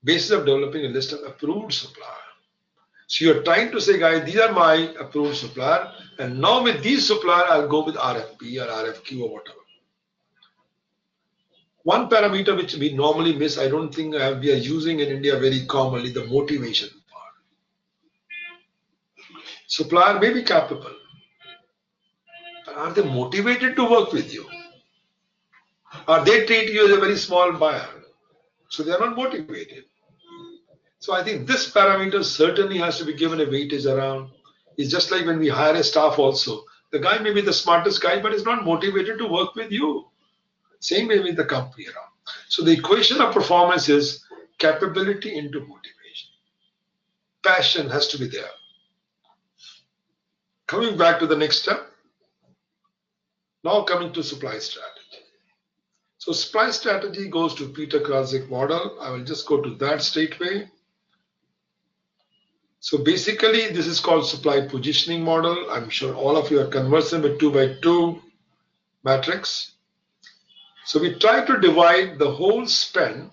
Basis of developing a list of approved supplier. So you're trying to say, guys, these are my approved supplier, and now with these supplier, I'll go with RFP or RFQ or whatever. One parameter which we normally miss, I don't think we are using in India very commonly, the motivation part. Supplier may be capable, but are they motivated to work with you? Or they treat you as a very small buyer, so they are not motivated. So I think this parameter certainly has to be given a weightage around. It's just like when we hire a staff also. The guy may be the smartest guy, but is not motivated to work with you. Same way with the company around. So the equation of performance is capability into motivation. Passion has to be there. Coming back to the next step. Now coming to supply strategy. So supply strategy goes to Peter Krasik model. I will just go to that straightway. So basically, this is called supply positioning model. I'm sure all of you are conversant with 2x2 matrix. So we try to divide the whole spend.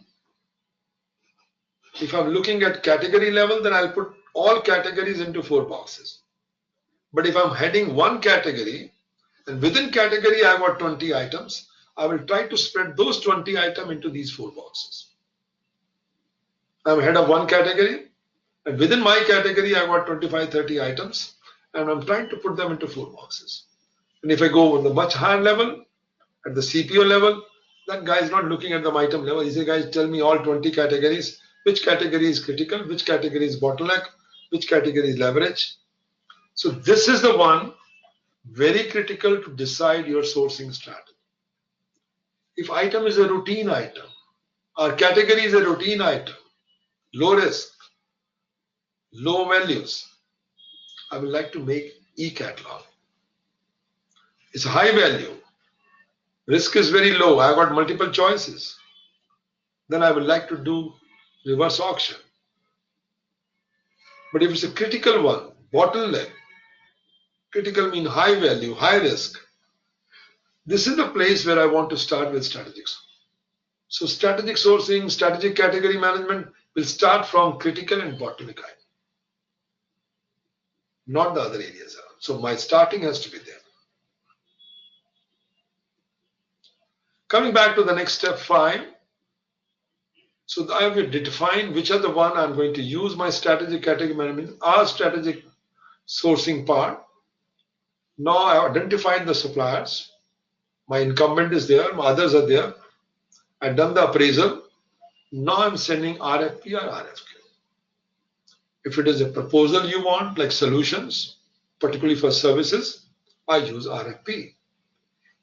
If I'm looking at category level, then I'll put all categories into 4 boxes. But if I'm heading one category, and within category I've got 20 items, I will try to spread those 20 items into these 4 boxes. I'm head of one category, and within my category I've got 25, 30 items, and I'm trying to put them into 4 boxes. And if I go on the much higher level, at the CPO level, that guy is not looking at the item level. He says, guys, tell me all 20 categories, which category is critical, which category is bottleneck, which category is leverage. So this is the one very critical to decide your sourcing strategy. If item is a routine item, or category is a routine item, low risk, low values, I would like to make e-catalog. It's a high value. Risk is very low. I've got multiple choices. Then I would like to do reverse auction. But if it's a critical one, bottleneck, critical mean high value, high risk, this is the place where I want to start with strategics. So strategic sourcing, strategic category management will start from critical and bottleneck item, not the other areas around. So my starting has to be there. Coming back to the next step 5. So I will define which are the one I'm going to use my strategic category management, our strategic sourcing part. Now I've identified the suppliers. My incumbent is there, my others are there. I've done the appraisal. Now I'm sending RFP or RFQ. If it is a proposal you want, like solutions, particularly for services, I use RFP.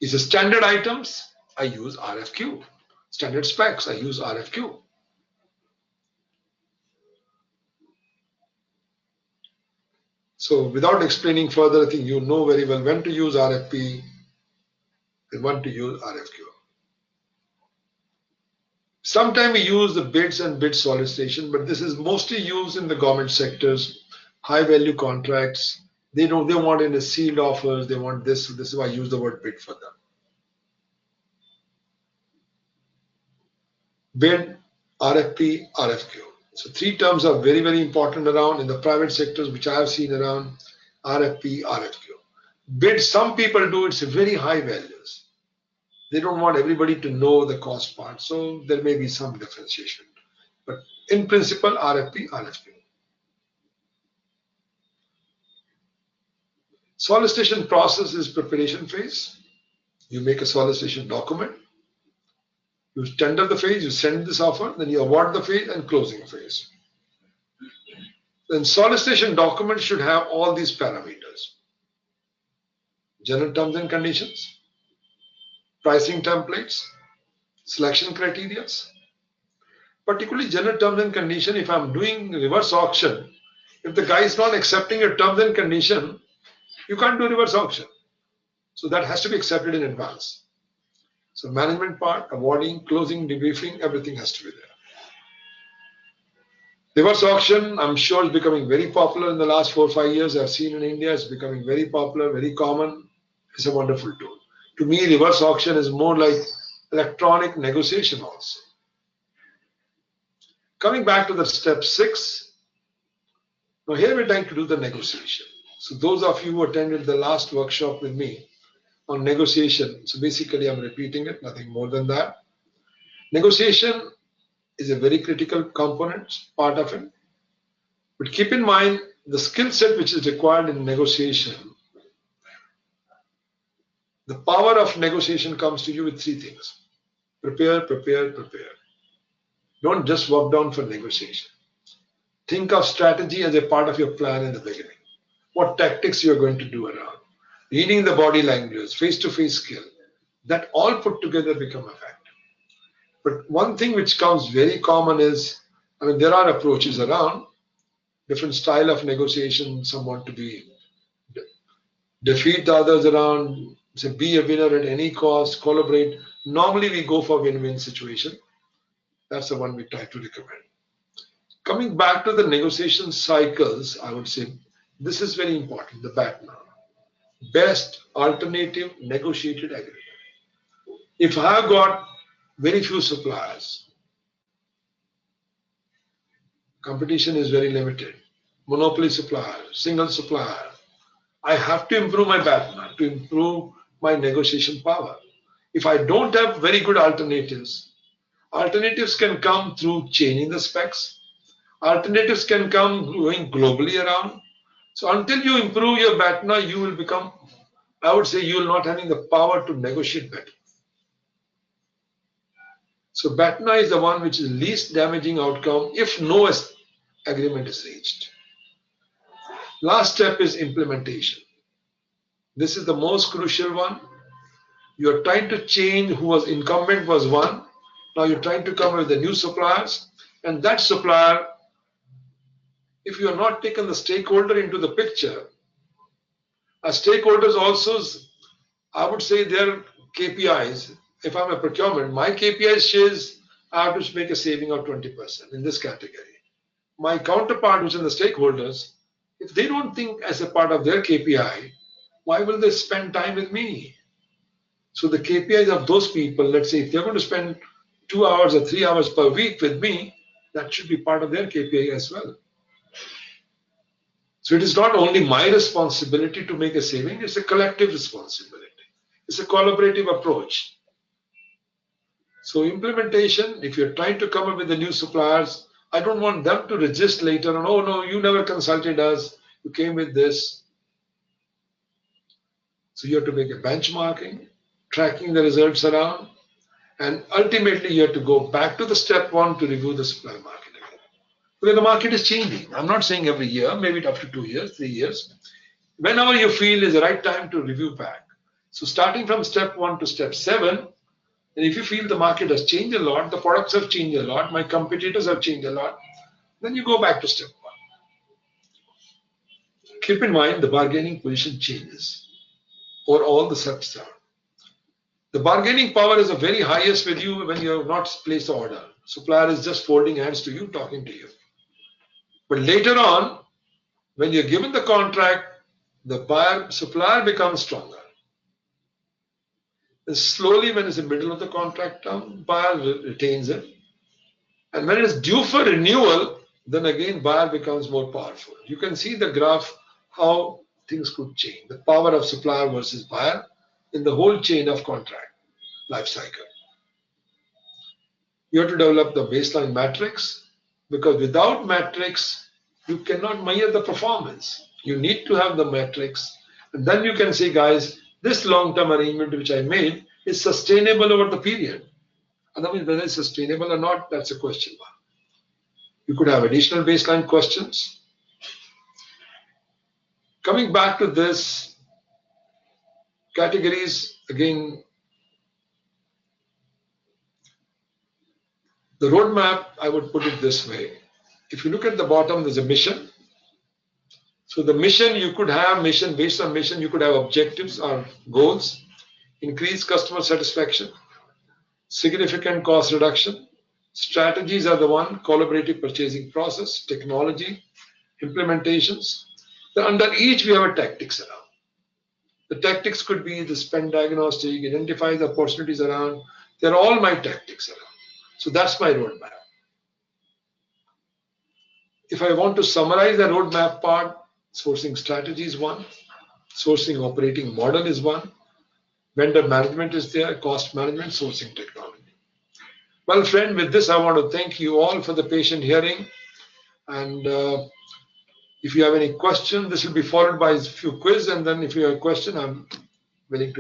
Is it standard items? I use RFQ. Standard specs, I use RFQ. So without explaining further, I think you know very well when to use RFP and when to use RFQ. Sometimes we use the bids and bid solicitation, but this is mostly used in the government sectors, high value contracts. They want in a sealed offers, they want this. This is why I use the word bid for them. Bid, RFP, RFQ. So 3 terms are very, very important around in the private sectors, which I have seen around RFP, RFQ. Bid, some people do, it's very high values. They don't want everybody to know the cost part. So there may be some differentiation. But in principle, RFP, RFQ. Solicitation process is preparation phase. You make a solicitation document. You tender the phase, you send this offer, then you award the phase and closing phase. Then solicitation document should have all these parameters. General terms and conditions, pricing templates, selection criteria. Particularly general terms and condition, if I'm doing reverse auction, if the guy is not accepting your terms and condition, you can't do reverse auction. So that has to be accepted in advance. So management part, awarding, closing, debriefing, everything has to be there. Reverse auction, I'm sure is becoming very popular in the last 4 or 5 years. I've seen in India, it's becoming very popular, very common. It's a wonderful tool. To me, reverse auction is more like electronic negotiation also. Coming back to the step 6. Now here we're trying to do the negotiation. So those of you who attended the last workshop with me on negotiation, so basically I'm repeating it, nothing more than that. Negotiation is a very critical component, part of it. But keep in mind the skill set which is required in negotiation. The power of negotiation comes to you with 3 things. Prepare, prepare, prepare. Don't just walk down for negotiation. Think of strategy as a part of your plan in the beginning. What tactics you are going to do around. Reading the body language, face-to-face skill, that all put together become a factor. But one thing which comes very common is, I mean, there are approaches around, different style of negotiation, some want to be defeat the others around, say be a winner at any cost, collaborate. Normally we go for win-win situation. That's the one we try to recommend. Coming back to the negotiation cycles, I would say this is very important, the BATNA. Best alternative negotiated agreement. If I have got very few suppliers, competition is very limited, monopoly supplier, single supplier, I have to improve my BATNA to improve my negotiation power. If I don't have very good alternatives, alternatives can come through changing the specs. Alternatives can come going globally around. So until you improve your BATNA, you will become, I would say, you will not having the power to negotiate better. So BATNA is the one which is least damaging outcome if no agreement is reached. Last step is implementation. This is the most crucial one. You are trying to change who was incumbent was one. Now you're trying to come with the new suppliers, and that supplier, if you are not taken the stakeholder into the picture, as stakeholders also, I would say their KPIs, if I'm a procurement, my KPI says I have to make a saving of 20% in this category. My counterpart, which are the stakeholders, if they don't think as a part of their KPI, why will they spend time with me? So the KPIs of those people, let's say if they're going to spend 2 hours or 3 hours per week with me, that should be part of their KPI as well. So it is not only my responsibility to make a saving, it's a collective responsibility. It's a collaborative approach. So implementation, if you're trying to come up with the new suppliers, I don't want them to resist later on, oh no, you never consulted us, you came with this. So you have to make a benchmarking, tracking the results around, and ultimately you have to go back to the step one to review the supply market again. Because the market is changing. I'm not saying every year, maybe after 2 years, 3 years. Whenever you feel is the right time to review back. So starting from step 1 to step 7, and if you feel the market has changed a lot, the products have changed a lot, my competitors have changed a lot, then you go back to step 1. Keep in mind the bargaining position changes or all the steps down. The bargaining power is the very highest with you when you have not placed the order. Supplier is just folding hands to you, talking to you. But later on, when you're given the contract, the supplier becomes stronger. And slowly, when it's in the middle of the contract term, buyer retains it. And when it's due for renewal, then again buyer becomes more powerful. You can see the graph how things could change. The power of supplier versus buyer in the whole chain of contract life cycle. You have to develop the baseline matrix, because without matrix, you cannot measure the performance. You need to have the matrix, and then you can say, guys, this long-term arrangement which I made is sustainable over the period. Otherwise, whether it's sustainable or not, that's a question mark. You could have additional baseline questions. Coming back to this, categories, again, the roadmap, I would put it this way. If you look at the bottom, there's a mission. So the mission, you could have mission, based on mission, you could have objectives or goals, increase customer satisfaction, significant cost reduction. Strategies are the one, collaborative purchasing process, technology, implementations. Then under each, we have a tactics around. The tactics could be the spend diagnostic, identify the opportunities around. They're all my tactics around. So that's my roadmap. If I want to summarize the roadmap part, sourcing strategy is one, sourcing operating model is one, vendor management is there, cost management, sourcing technology. Well, friend, with this, I want to thank you all for the patient hearing. And if you have any question, this will be followed by a few quiz. And then if you have a question, I'm willing to